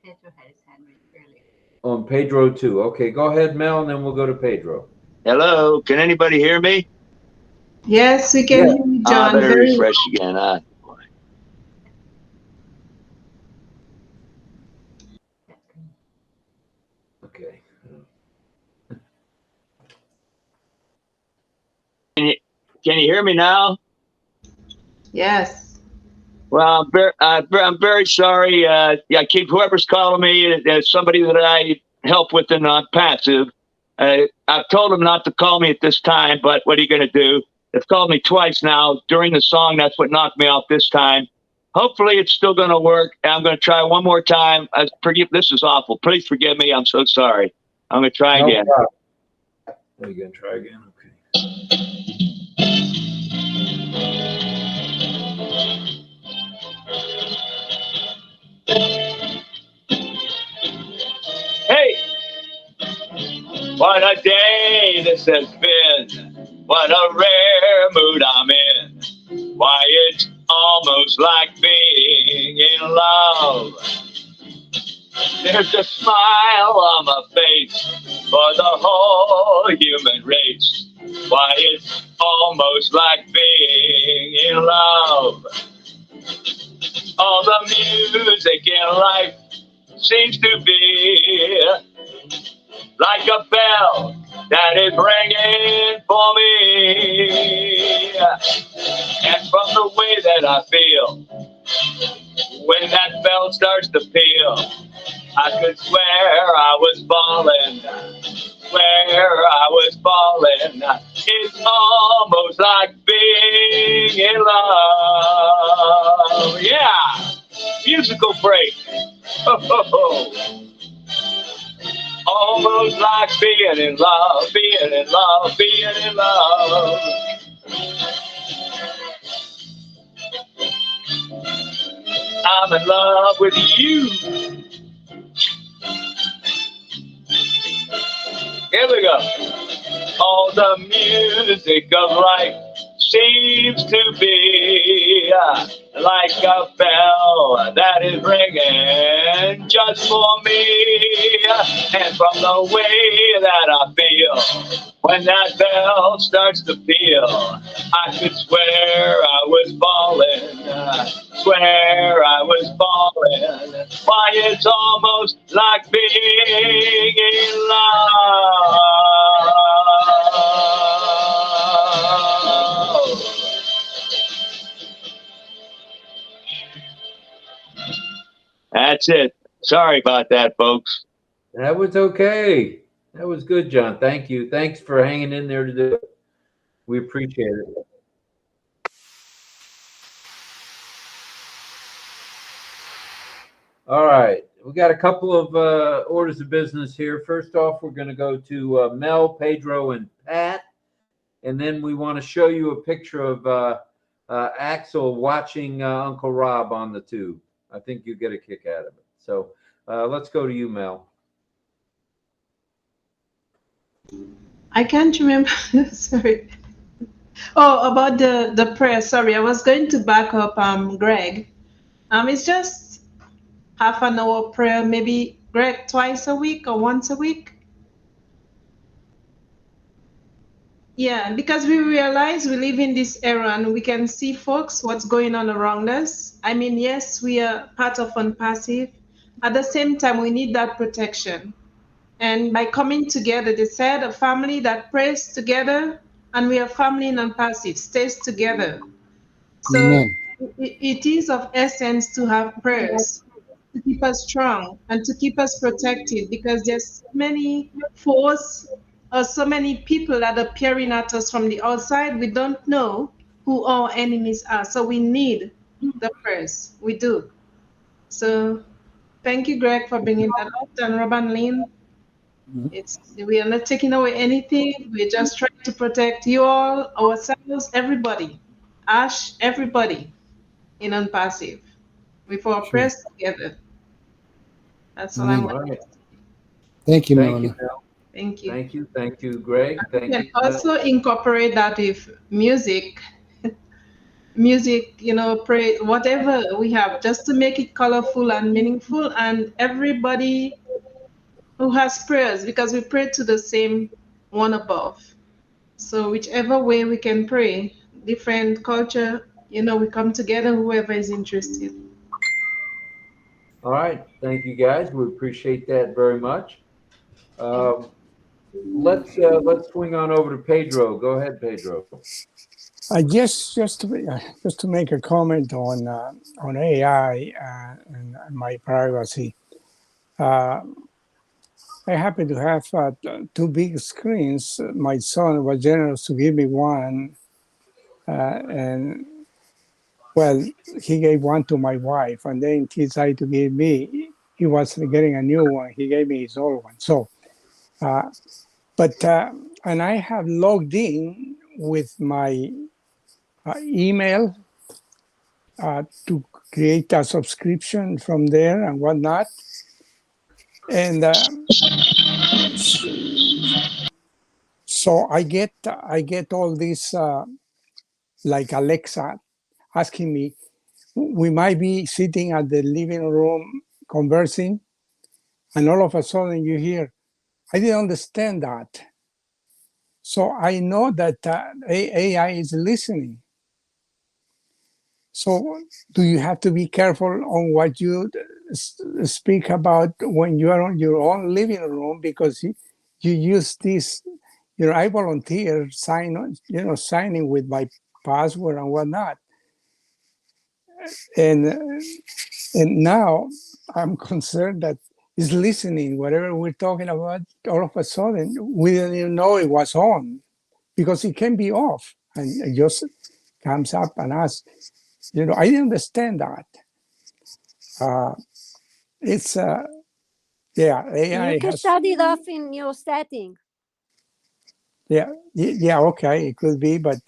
[SPEAKER 1] Pedro had his hand raised earlier.
[SPEAKER 2] On Pedro too. Okay, go ahead, Mel, and then we'll go to Pedro.
[SPEAKER 3] Hello, can anybody hear me?
[SPEAKER 4] Yes, we can hear you, John.
[SPEAKER 3] I better
[SPEAKER 4] Very
[SPEAKER 3] refresh again.
[SPEAKER 2] Okay.
[SPEAKER 3] Can you hear me now?
[SPEAKER 4] Yes.
[SPEAKER 3] Well, I'm very sorry. I keep whoever's calling me as somebody that I help with in ONPASSIVE. I've told them not to call me at this time, but what are you going to do? They've called me twice now during the song. That's what knocked me off this time. Hopefully it's still going to work. I'm going to try one more time. This is awful. Please forgive me. I'm so sorry. I'm going to try again.
[SPEAKER 2] Are you going to try again? Okay.
[SPEAKER 3] Hey! What a day this has been. What a rare mood I'm in. Why, it's almost like being in love. There's a smile on my face for the whole human race. Why, it's almost like being in love. All the music in life seems to be like a bell that is ringing for me. And from the way that I feel when that bell starts to peal, I could swear I was falling, swear I was falling. It's almost like being in love. Yeah, musical break. Ho, ho, ho. Almost like being in love, being in love, being in love. I'm in love with you. Here we go. All the music of life seems to be like a bell that is ringing just for me. And from the way that I feel when that bell starts to peal, I could swear I was falling, swear I was falling. Why, it's almost like being in love. That's it. Sorry about that, folks.
[SPEAKER 2] That was okay. That was good, John. Thank you. Thanks for hanging in there to do it. We appreciate it. All right. We got a couple of orders of business here. First off, we're going to go to Mel, Pedro, and Pat. And then we want to show you a picture of Axel watching Uncle Rob on the tube. I think you get a kick out of it. So let's go to you, Mel.
[SPEAKER 4] I can't remember. Sorry. Oh, about the prayer. Sorry, I was going to back up Greg. It's just half an hour prayer, maybe Greg twice a week or once a week. Yeah, because we realize we live in this era and we can see folks, what's going on around us. I mean, yes, we are part of ONPASSIVE. At the same time, we need that protection. And by coming together, they said a family that prays together, and we are family in ONPASSIVE, stays together. So
[SPEAKER 14] Amen.
[SPEAKER 4] it is of essence to have prayers to keep us strong and to keep us protected, because there's so many foes or so many people that are peering at us from the outside. We don't know who our enemies are. So we need the prayers. We do. So thank you, Greg, for bringing that up. And RobLynn, we are not taking away anything. We're just trying to protect you all, ourselves, everybody. Ash, everybody in ONPASSIVE. With our prayers together. That's all I
[SPEAKER 2] All
[SPEAKER 4] want.
[SPEAKER 2] right.
[SPEAKER 14] Thank you,
[SPEAKER 2] Thank you,
[SPEAKER 14] Melanie.
[SPEAKER 2] Mel.
[SPEAKER 4] Thank you.
[SPEAKER 2] Thank you. Thank you, Greg.
[SPEAKER 4] You
[SPEAKER 2] Thank
[SPEAKER 4] can
[SPEAKER 2] you,
[SPEAKER 4] also incorporate that with music. Music, pray, whatever we have, just to make it colorful and meaningful. And everybody who has prayers, because we pray to the same one above. So whichever way we can pray, different culture, we come together, whoever is interested.
[SPEAKER 2] All right. Thank you, guys. We appreciate that very much. Let's swing on over to Pedro. Go ahead, Pedro.
[SPEAKER 6] Just to make a comment on AI and my privacy. I happen to have two big screens. My son was generous to give me one, and well, he gave one to my wife, and then he decided to give me. He was getting a new one. He gave me his old one. So, and I have logged in with my email to create a subscription from there and whatnot. And so I get all this like Alexa asking me. We might be sitting at the living room conversing, and all of a sudden you hear, "I didn't understand that." So I know that AI is listening. So do you have to be careful on what you speak about when you are on your own living room, because you use this, I volunteer signing with my password and whatnot. And now I'm concerned that it's listening, whatever we're talking about, all of a sudden, we didn't even know it was on, because it can be off and it just comes up and asks, I didn't understand that. It's AI
[SPEAKER 11] You can
[SPEAKER 6] has,
[SPEAKER 11] shut it off in your setting.
[SPEAKER 6] yeah, okay, it could be, but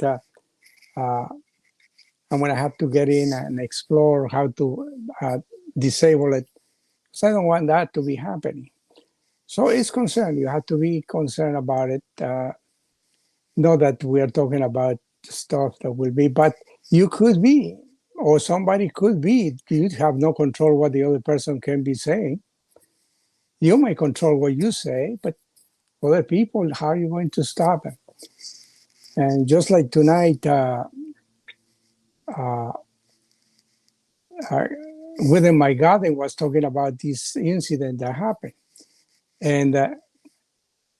[SPEAKER 6] I'm gonna have to get in and explore how to disable it, because I don't want that to be happening. So it's concerned. You have to be concerned about it. Not that we are talking about stuff that will be, but you could be, or somebody could be. You have no control what the other person can be saying. You may control what you say, but other people, how are you going to stop it? And just like tonight, within my garden was talking about this incident that happened. And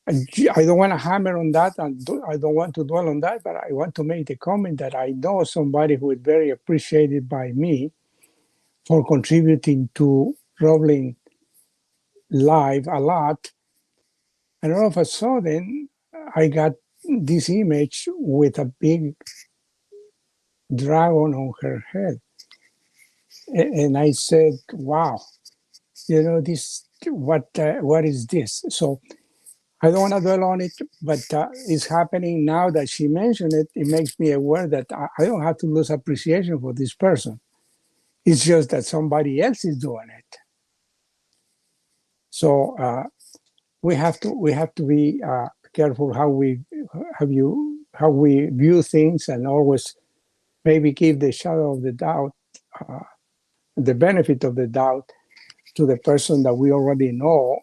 [SPEAKER 6] I don't want to hammer on that, and I don't want to dwell on that, but I want to make the comment that I know somebody who is very appreciated by me for contributing to RobLynnLive a lot. And all of a sudden, I got this image with a big dragon on her head. And I said, wow, this, what is this? So I don't want to dwell on it, but it's happening now that she mentioned it. It makes me aware that I don't have to lose appreciation for this person. It's just that somebody else is doing it. So we have to be careful how we view things, and always maybe give the shadow of the doubt, the benefit of the doubt, to the person that we already know.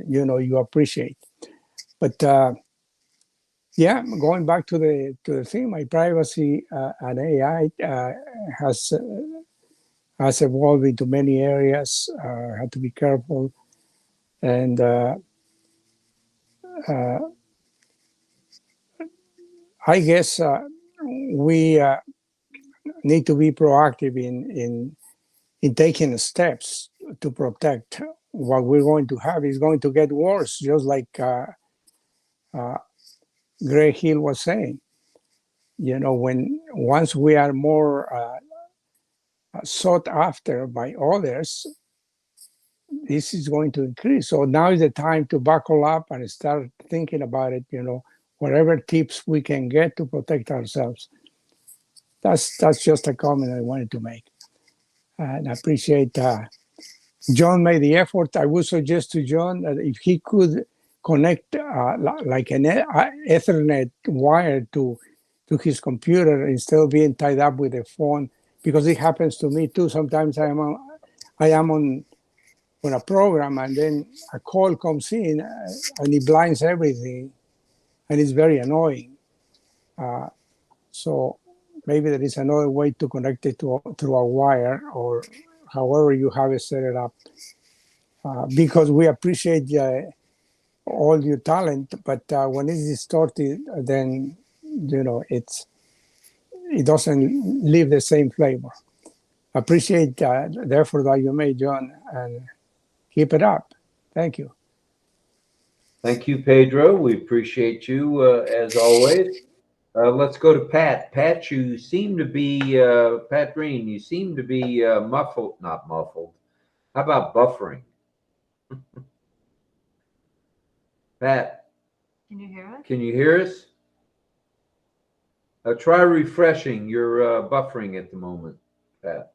[SPEAKER 6] You appreciate. But yeah, going back to the thing, my privacy and AI has evolved into many areas. Have to be careful, and I guess we need to be proactive in taking steps to protect what we're going to have. Is going to get worse, just like Greg Hill was saying. When once we are more sought after by others, this is going to increase. So now is the time to buckle up and start thinking about it. Whatever tips we can get to protect ourselves. That's just a comment I wanted to make, and I appreciate John made the effort. I would suggest to John that if he could connect like an Ethernet wire to his computer instead of being tied up with a phone, because it happens to me too. Sometimes I am on a program and then a call comes in and it blinds everything, and it's very annoying. So maybe there is another way to connect it through a wire or however you have it set it up. Because we appreciate all your talent, but when it's distorted, then it doesn't leave the same flavor. Appreciate the effort that you made, John, and keep it up. Thank you.
[SPEAKER 2] Thank you, Pedro. We appreciate you as always. Let's go to Pat. Pat, you seem to be Pat Green. You seem to be muffled, not muffled. How about buffering? Pat,
[SPEAKER 1] can you hear us?
[SPEAKER 2] Can you hear us? Try refreshing. You're buffering at the moment, Pat.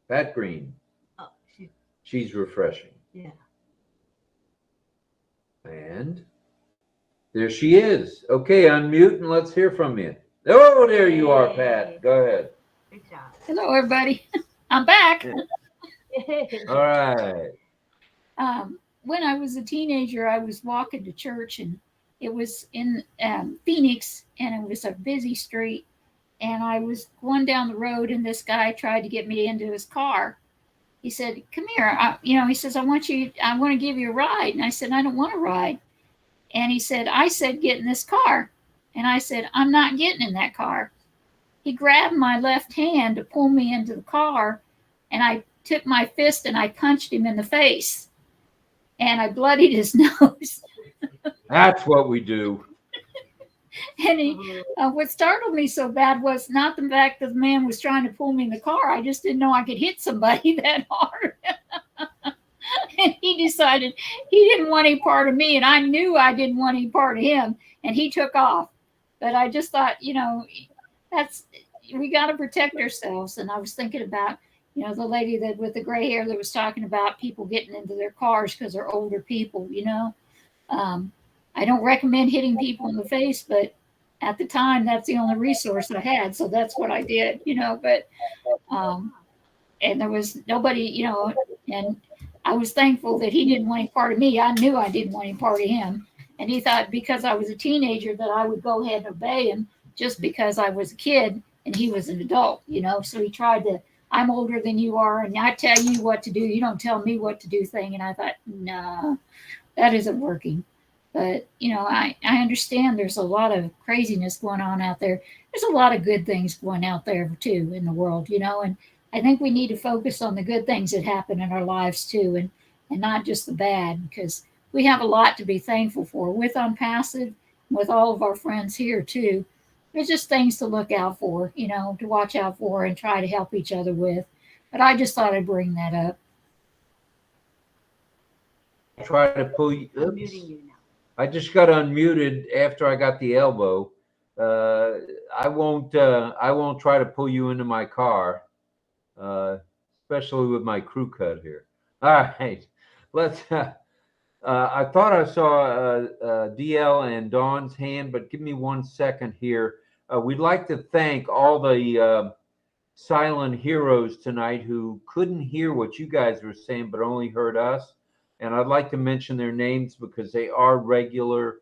[SPEAKER 2] Pat Green.
[SPEAKER 1] Oh,
[SPEAKER 2] she's refreshing.
[SPEAKER 1] Yeah.
[SPEAKER 2] And there she is. Okay, unmute and let's hear from you. Oh, there you are, Pat. Go ahead.
[SPEAKER 1] Good job.
[SPEAKER 5] Hello, everybody. I'm back.
[SPEAKER 2] All right.
[SPEAKER 5] When I was a teenager, I was walking to church, and it was in Phoenix, and it was a busy street. And I was going down the road, and this guy tried to get me into his car. He said, "Come here." He says, I want to give you a ride. And I said, "I don't want to ride." And he said, "I said, get in this car." And I said, "I'm not getting in that car." He grabbed my left hand to pull me into the car, and I took my fist and I punched him in the face. And I bloodied his nose.
[SPEAKER 2] That's what we do.
[SPEAKER 5] And what startled me so bad was not the fact that the man was trying to pull me in the car. I just didn't know I could hit somebody that hard. And he decided he didn't want any part of me, and I knew I didn't want any part of him, and he took off. But I just thought, we got to protect ourselves. And I was thinking about, the lady that with the gray hair that was talking about people getting into their cars because they're older people, I don't recommend hitting people in the face, but at the time, that's the only resource I had. So that's what I did, but, and there was nobody, and I was thankful that he didn't want any part of me. I knew I didn't want any part of him. And he thought because I was a teenager that I would go ahead and obey him just because I was a kid and he was an adult, So he tried to, I'm older than you are, and I tell you what to do. You don't tell me what to do thing. And I thought, no, that isn't working. But, I understand there's a lot of craziness going on out there. There's a lot of good things going out there, too, in the world, and I think we need to focus on the good things that happen in our lives, too, and not just the bad, because we have a lot to be thankful for with ONPASSIVE, with all of our friends here, too. There's just things to look out for, to watch out for and try to help each other with. But I just thought I'd bring that up.
[SPEAKER 2] Try to pull you. I just got unmuted after I got the elbow. I won't try to pull you into my car, especially with my crew cut here. All right, let's. I thought I saw DL and Dawn's hand, but give me 1 second here. We'd like to thank all the silent heroes tonight who couldn't hear what you guys were saying, but only heard us. And I'd like to mention their names because they are regular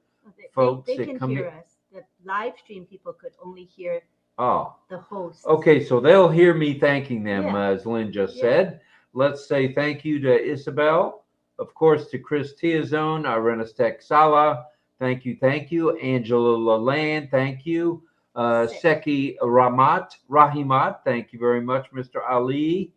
[SPEAKER 2] folks
[SPEAKER 1] they
[SPEAKER 2] that
[SPEAKER 1] can
[SPEAKER 2] come
[SPEAKER 1] hear
[SPEAKER 2] in.
[SPEAKER 1] us. The live stream people could only hear the host.
[SPEAKER 2] Okay, so they'll hear me thanking them,
[SPEAKER 1] Yeah.
[SPEAKER 2] as Lynn just said. Let's say thank you to Isabel, of course, to Chris Tiazone, Arenistek Sala, thank you. Angela Laland, thank you. Seki Rahimat, thank you very much, Mr. Ali.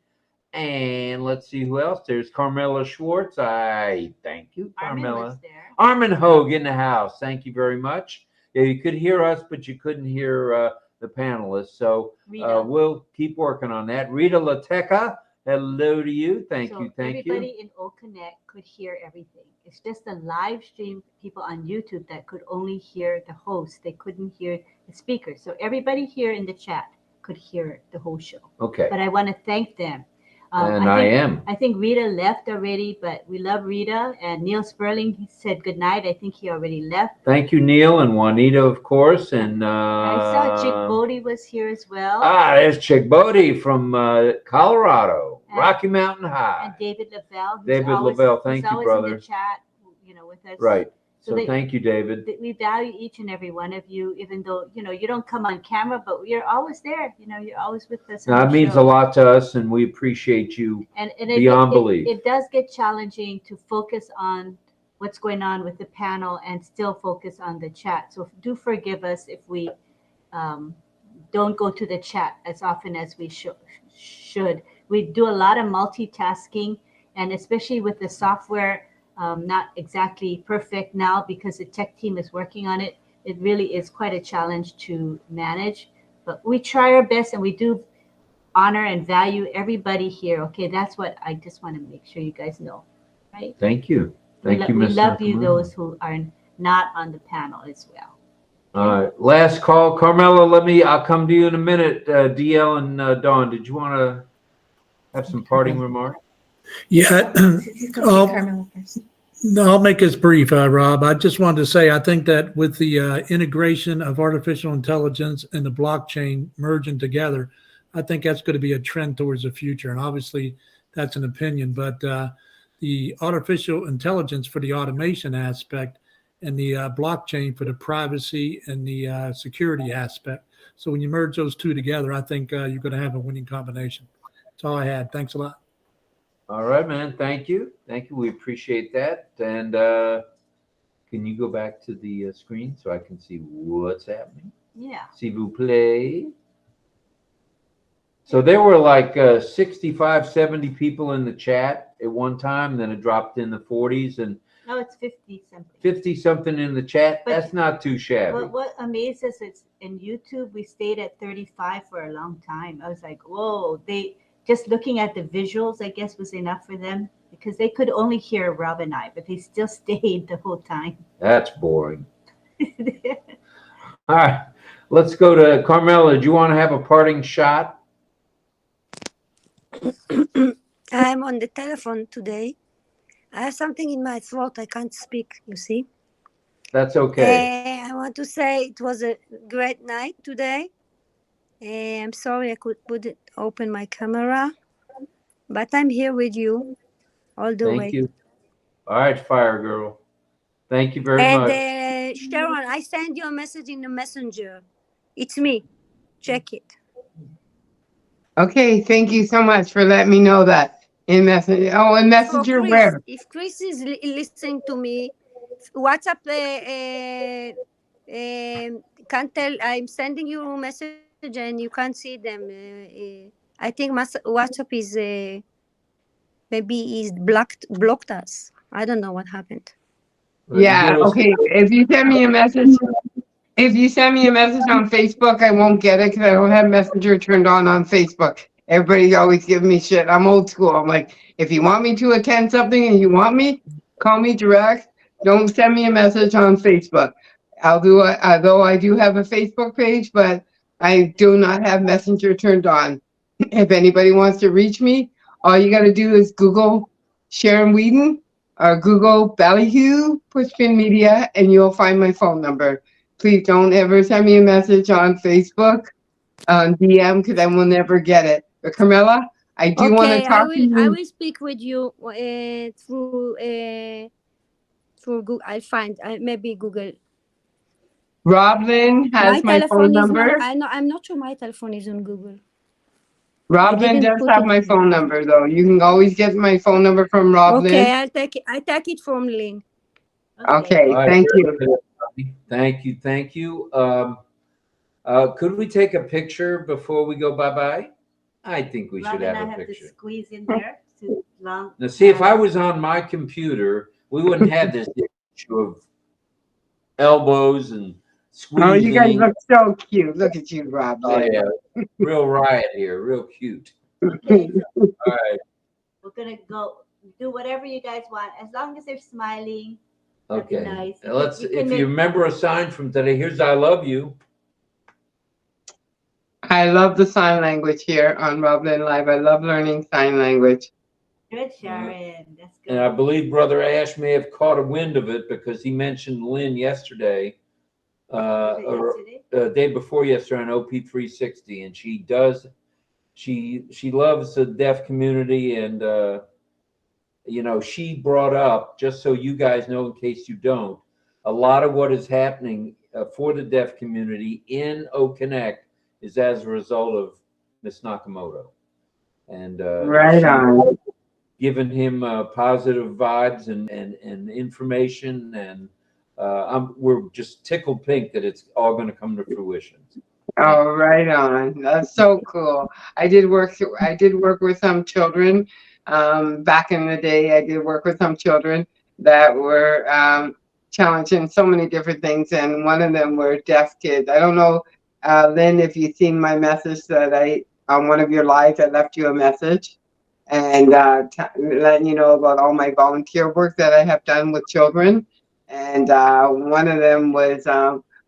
[SPEAKER 2] And let's see who else. There's Carmela Schwartz. I thank you, Carmela. Armin Hogue in the house. Thank you very much. Yeah, you could hear us, but you couldn't hear the panelists. So we'll keep working on that. Rita Lateca, hello to you. Thank you.
[SPEAKER 1] Everybody in OConnect could hear everything. It's just the live stream people on YouTube that could only hear the host. They couldn't hear the speakers. So everybody here in the chat could hear the whole show.
[SPEAKER 2] Okay.
[SPEAKER 1] But I want to thank them.
[SPEAKER 2] And I am.
[SPEAKER 1] I think Rita left already, but we love Rita. And Neil Sperling, he said good night. I think he already left.
[SPEAKER 2] Thank you, Neil and Juanita, of course. And
[SPEAKER 1] I saw Chick Bodie was here as well.
[SPEAKER 2] there's Chick Bodie from Colorado,
[SPEAKER 1] And-
[SPEAKER 2] Rocky Mountain High.
[SPEAKER 1] And David Lavelle.
[SPEAKER 2] David Lavelle, thank you, brother.
[SPEAKER 1] In the chat, with us.
[SPEAKER 2] Right. So
[SPEAKER 1] they-
[SPEAKER 2] thank you, David.
[SPEAKER 1] We value each and every one of you, even though, you don't come on camera, but you're always there. You're always with us.
[SPEAKER 2] Now, it means a lot to us, and we appreciate you
[SPEAKER 1] and
[SPEAKER 2] beyond belief.
[SPEAKER 1] It does get challenging to focus on what's going on with the panel and still focus on the chat. So do forgive us if we don't go to the chat as often as we should. We do a lot of multitasking, and especially with the software not exactly perfect now because the tech team is working on it. It really is quite a challenge to manage, but we try our best, and we do honor and value everybody here. Okay, that's what I just want to make sure you guys know, right?
[SPEAKER 2] Thank you. Thank you, Ms.
[SPEAKER 1] We love you,
[SPEAKER 2] Nakamura.
[SPEAKER 1] those who are not on the panel as well.
[SPEAKER 2] All right, last call. Carmela, I'll come to you in a minute. DL and Dawn, did you want to have some parting remarks?
[SPEAKER 8] Yeah. No, I'll make this brief, Rob. I just wanted to say, I think that with the integration of artificial intelligence and the blockchain merging together, I think that's going to be a trend towards the future. And obviously, that's an opinion, but the artificial intelligence for the automation aspect and the blockchain for the privacy and the security aspect. So when you merge those two together, I think you're going to have a winning combination. That's all I had. Thanks a lot.
[SPEAKER 2] All right, man. Thank you. Thank you. We appreciate that. And can you go back to the screen so I can see what's happening?
[SPEAKER 1] Yeah.
[SPEAKER 2] S'il vous plaît. So there were like 65, 70 people in the chat at one time. Then it dropped in the 40s and
[SPEAKER 1] No, it's 50 something.
[SPEAKER 2] 50 something in the chat.
[SPEAKER 1] But
[SPEAKER 2] That's not too shabby.
[SPEAKER 1] What amazes is in YouTube, we stayed at 35 for a long time. I was like, whoa, just looking at the visuals, I guess, was enough for them because they could only hear Rob and I, but they still stayed the whole time.
[SPEAKER 2] That's boring. All right, let's go to Carmela. Do you want to have a parting shot?
[SPEAKER 11] I'm on the telephone today. I have something in my throat. I can't speak, you see.
[SPEAKER 2] That's okay.
[SPEAKER 11] I want to say it was a great night today. I'm sorry I couldn't open my camera, but I'm here with you all the way.
[SPEAKER 2] Thank you. All right, Fire Girl. Thank you very much.
[SPEAKER 11] And Sharon, I sent you a message in the messenger. It's me. Check it.
[SPEAKER 10] Okay, thank you so much for letting me know that in Messenger. Oh, in Messenger,
[SPEAKER 11] Chris,
[SPEAKER 10] where?
[SPEAKER 11] if Chris is listening to me, WhatsApp can't tell. I'm sending you a message and you can't see them. I think WhatsApp is maybe blocked us. I don't know what happened.
[SPEAKER 10] Yeah, okay. If you send me a message on Facebook, I won't get it because I don't have Messenger turned on Facebook. Everybody always gives me shit. I'm old school. I'm like, if you want me to attend something and you want me, call me direct. Don't send me a message on Facebook. I'll do it, though I do have a Facebook page, but I do not have Messenger turned on. If anybody wants to reach me, all you got to do is Google Sharon Whedon or Google Ballyhoo Pushpin Media, and you'll find my phone number. Please don't ever send me a message on Facebook, on DM, because I will never get it. But Carmela, I do want to talk to you.
[SPEAKER 11] I will speak with you through Google. I'll find maybe Google.
[SPEAKER 10] RobLynn has my phone number.
[SPEAKER 11] I'm not sure my telephone is on Google.
[SPEAKER 10] RobLynn does have my phone number, though. You can always get my phone number from RobLynn.
[SPEAKER 11] Okay, I take it from Lynn.
[SPEAKER 10] Okay,
[SPEAKER 2] Right,
[SPEAKER 10] thank you.
[SPEAKER 2] Thank you. Could we take a picture before we go bye-bye? I think we should have a
[SPEAKER 1] To
[SPEAKER 2] picture.
[SPEAKER 1] squeeze in there too long.
[SPEAKER 2] Now, see, if I was on my computer, we wouldn't have this issue of elbows and squeezing.
[SPEAKER 10] Oh, you guys look so cute. Look at you, Rob.
[SPEAKER 2] Oh, yeah. Real riot here. Real cute.
[SPEAKER 1] Okay,
[SPEAKER 2] All right.
[SPEAKER 1] we're gonna go do whatever you guys want as long as they're smiling. That'd be
[SPEAKER 2] Okay.
[SPEAKER 1] nice.
[SPEAKER 2] Let's.
[SPEAKER 1] You
[SPEAKER 2] If
[SPEAKER 1] can
[SPEAKER 2] you remember a sign from today, here's "I love you."
[SPEAKER 10] I love the sign language here on RobLynnLive. I love learning sign language.
[SPEAKER 1] Good, Sharon. That's good.
[SPEAKER 2] And I believe Brother Ash may have caught a wind of it because he mentioned Lynn yesterday, or day before yesterday on OP 360, and she loves the deaf community, and you know, she brought up, just so you guys know in case you don't, a lot of what is happening for the deaf community in OConnect is as a result of Miss Nakamoto, and
[SPEAKER 10] Right on.
[SPEAKER 2] giving him positive vibes and information, and we're just tickled pink that it's all going to come to fruition.
[SPEAKER 10] Oh, right on. That's so cool. I did work with some children. Back in the day, I did work with some children that were challenged in so many different things, and one of them were deaf kids. I don't know, Lynn, if you've seen my message that on one of your lives, I left you a message, and letting you know about all my volunteer work that I have done with children. And one of them was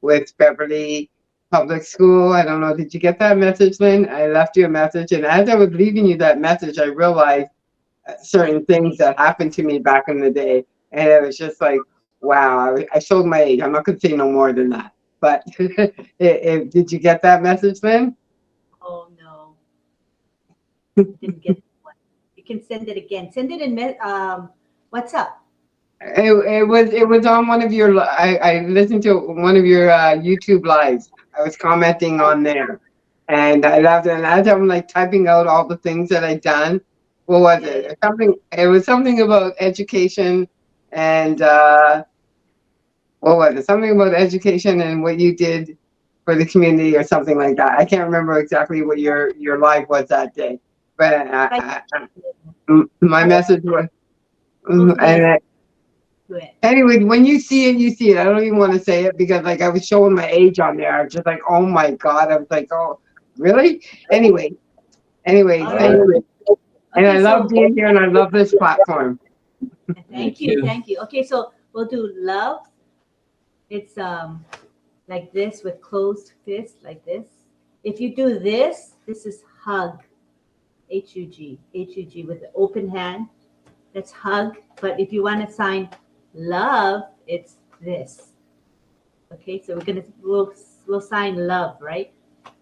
[SPEAKER 10] with Beverly Public School. I don't know, did you get that message, Lynn? I left you a message, and as I was leaving you that message, I realized certain things that happened to me back in the day, and it was just like, wow. I showed my age. I'm not gonna say no more than that. But did you get that message, Lynn?
[SPEAKER 1] Oh no, didn't get one. You can send it again. Send it in what's up?
[SPEAKER 10] It was on one of your. I listened to one of your YouTube lives. I was commenting on there, and I loved it. And as I'm like typing out all the things that I'd done, what was it? Something. It was something about education, and what was it? Something about education and what you did for the community, or something like that. I can't remember exactly what your live was that day, but my message was, and. Anyway, when you see it, you see it. I don't even want to say it because, like, I was showing my age on there. I was just like, oh my God. I was like, oh, really? Anyway, thank you. And I love being here, and I love this platform.
[SPEAKER 1] Thank you. Okay, so we'll do love. It's like this with closed fist, like this. If you do this, this is hug. H-U-G with the open hand. That's hug. But if you want to sign love, it's this. Okay, so we'll sign love, right?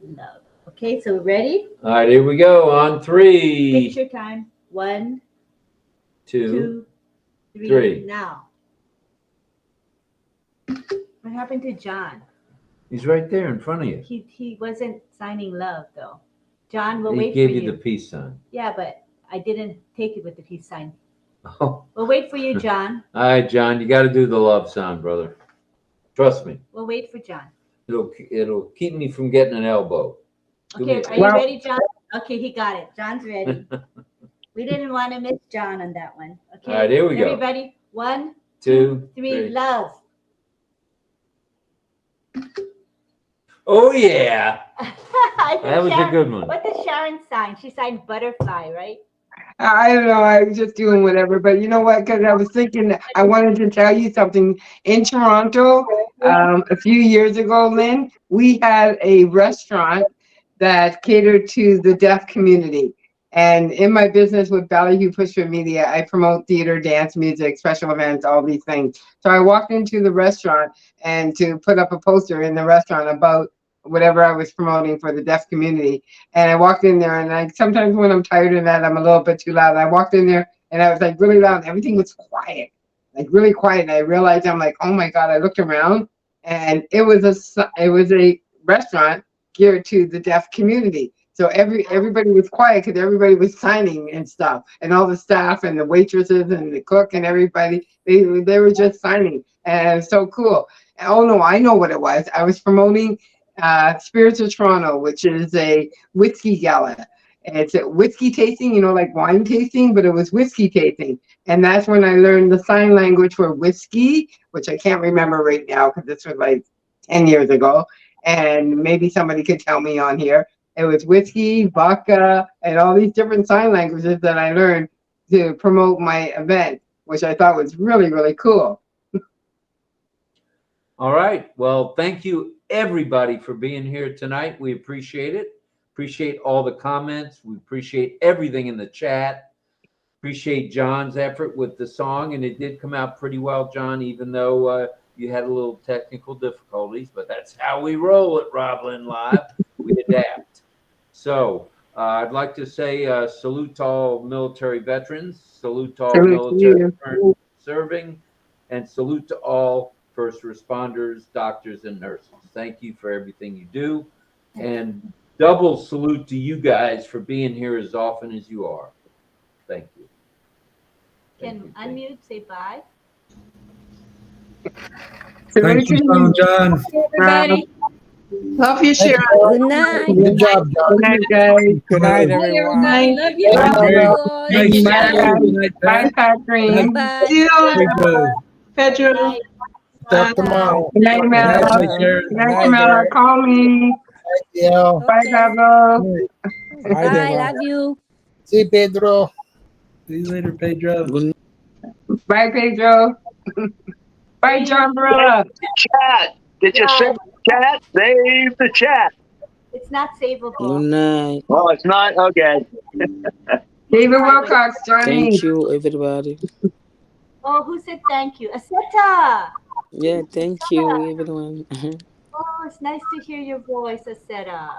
[SPEAKER 1] Love. Okay, so ready?
[SPEAKER 2] All right, here we go on 3.
[SPEAKER 1] Picture time. 1,
[SPEAKER 2] 2,
[SPEAKER 1] 3. Now. What happened to John?
[SPEAKER 2] He's right there in front of you.
[SPEAKER 1] He wasn't signing love though. John, we'll wait for
[SPEAKER 2] you.
[SPEAKER 1] you.
[SPEAKER 2] He gave you the peace sign.
[SPEAKER 1] Yeah, but I didn't take it with the peace sign.
[SPEAKER 2] Oh.
[SPEAKER 1] We'll wait for you, John.
[SPEAKER 2] All right, John, you got to do the love sign, brother. Trust me.
[SPEAKER 1] We'll wait for John.
[SPEAKER 2] It'll keep me from getting an elbow.
[SPEAKER 1] Okay, are you ready, John? Okay, he got it. John's ready. We didn't want to miss John on that one. Okay.
[SPEAKER 2] All right, here we go.
[SPEAKER 1] Everybody, 1,
[SPEAKER 2] 2,
[SPEAKER 1] 3, love.
[SPEAKER 2] Oh yeah. That was
[SPEAKER 1] Sharon,
[SPEAKER 2] a good one.
[SPEAKER 1] What did Sharon sign? She signed butterfly, right?
[SPEAKER 10] I don't know. I was just doing whatever. But you know what? Because I was thinking, I wanted to tell you something. In Toronto, a few years ago, Lynn, we had a restaurant that catered to the deaf community. And in my business with Ballyhue Pushfoot Media, I promote theater, dance, music, special events, all these things. So I walked into the restaurant and to put up a poster in the restaurant about whatever I was promoting for the deaf community. And I walked in there, and sometimes when I'm tired of that, I'm a little bit too loud. I walked in there and I was like really loud. Everything was quiet, like really quiet. And I realized, I'm like, oh my God. I looked around, and it was a restaurant geared to the deaf community. So everybody was quiet because everybody was signing and stuff, and all the staff and the waitresses and the cook and everybody, they were just signing, and it was so cool. Oh no, I know what it was. I was promoting Spirits of Toronto, which is a whiskey gala. It's a whiskey tasting, you know, like wine tasting, but it was whiskey tasting. And that's when I learned the sign language for whiskey, which I can't remember right now because this was like 10 years ago. And maybe somebody could tell me on here. It was whiskey, vodka, and all these different sign languages that I learned to promote my event, which I thought was really, really cool.
[SPEAKER 2] All right. Well, thank you everybody for being here tonight. We appreciate it. Appreciate all the comments. We appreciate everything in the chat. Appreciate John's effort with the song, and it did come out pretty well, John, even though you had a little technical difficulties, but that's how we roll at RobLynnLive. We adapt. So I'd like to say salute to all military veterans, salute to all
[SPEAKER 10] Salute to
[SPEAKER 2] military
[SPEAKER 10] you.
[SPEAKER 2] currently serving, and salute to all first responders, doctors, and nurses. Thank you for everything you do. And double salute to you guys for being here as often as you are. Thank you.
[SPEAKER 1] Can unmute, say bye.
[SPEAKER 10] Salute
[SPEAKER 8] Thank you,
[SPEAKER 10] to you.
[SPEAKER 8] John.
[SPEAKER 5] Everybody.
[SPEAKER 4] Love you,
[SPEAKER 14] Thank
[SPEAKER 4] Sharon.
[SPEAKER 11] Good night.
[SPEAKER 14] Good job, John.
[SPEAKER 10] Good night, guys.
[SPEAKER 6] Good night,
[SPEAKER 5] Bye,
[SPEAKER 6] everyone.
[SPEAKER 5] everybody. Love you.
[SPEAKER 14] Bye,
[SPEAKER 8] Good night,
[SPEAKER 14] Bella.
[SPEAKER 8] Night,
[SPEAKER 4] Bye.
[SPEAKER 8] Sharon. Good night,
[SPEAKER 10] Bye,
[SPEAKER 8] Pat.
[SPEAKER 10] Catherine.
[SPEAKER 11] Bye.
[SPEAKER 4] See you,
[SPEAKER 8] Pedro.
[SPEAKER 4] Pedro.
[SPEAKER 1] Bye.
[SPEAKER 14] Talk tomorrow.
[SPEAKER 10] Good night,
[SPEAKER 8] Good
[SPEAKER 10] Mel.
[SPEAKER 8] night,
[SPEAKER 6] Bye.
[SPEAKER 8] Sharon.
[SPEAKER 10] Good night,
[SPEAKER 6] Bye,
[SPEAKER 10] Mel.
[SPEAKER 6] Derek.
[SPEAKER 10] Call me.
[SPEAKER 14] Yeah.
[SPEAKER 10] Bye,
[SPEAKER 11] Okay.
[SPEAKER 10] Pablo.
[SPEAKER 6] Bye,
[SPEAKER 11] Bye.
[SPEAKER 6] Deva.
[SPEAKER 11] Love you.
[SPEAKER 14] See you, Pedro.
[SPEAKER 8] See you later, Pedro.
[SPEAKER 10] Bye, Pedro. Bye, John Barilla.
[SPEAKER 3] Chat. Did you save the chat? Save the chat.
[SPEAKER 1] It's not savable.
[SPEAKER 15] Good night.
[SPEAKER 3] Oh, it's not? Okay.
[SPEAKER 10] David Wilcox, join me.
[SPEAKER 15] Thank you, everybody.
[SPEAKER 1] Oh, who said thank you? Aseta.
[SPEAKER 15] Yeah, thank you, everyone.
[SPEAKER 1] Oh, it's nice to hear your voice, Aseta.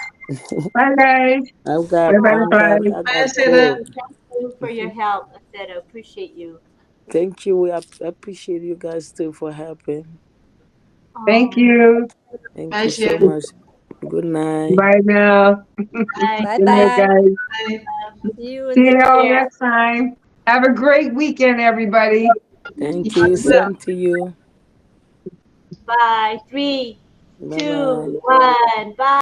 [SPEAKER 10] Bye, guys.
[SPEAKER 15] I've got,
[SPEAKER 10] Bye,
[SPEAKER 15] I've
[SPEAKER 10] bye,
[SPEAKER 15] got,
[SPEAKER 10] bye.
[SPEAKER 15] I
[SPEAKER 4] Bye,
[SPEAKER 15] got
[SPEAKER 4] Seda.
[SPEAKER 15] cold.
[SPEAKER 1] Thank you for your help, Aseta. Appreciate you.
[SPEAKER 15] Thank you. I appreciate you guys too for helping.
[SPEAKER 10] Thank you.
[SPEAKER 15] Thank
[SPEAKER 4] Bye,
[SPEAKER 15] you so
[SPEAKER 4] Sharon.
[SPEAKER 15] much. Good night.
[SPEAKER 10] Bye now.
[SPEAKER 1] Bye.
[SPEAKER 11] Bye
[SPEAKER 10] Good night,
[SPEAKER 11] bye.
[SPEAKER 10] guys.
[SPEAKER 4] Bye.
[SPEAKER 11] See you
[SPEAKER 10] See you
[SPEAKER 11] next
[SPEAKER 10] all
[SPEAKER 11] year.
[SPEAKER 10] next time. Have a great weekend, everybody.
[SPEAKER 15] Thank you. Same to you.
[SPEAKER 1] Bye. 3,
[SPEAKER 15] Bye
[SPEAKER 1] 2,
[SPEAKER 15] bye.
[SPEAKER 1] 1. Bye.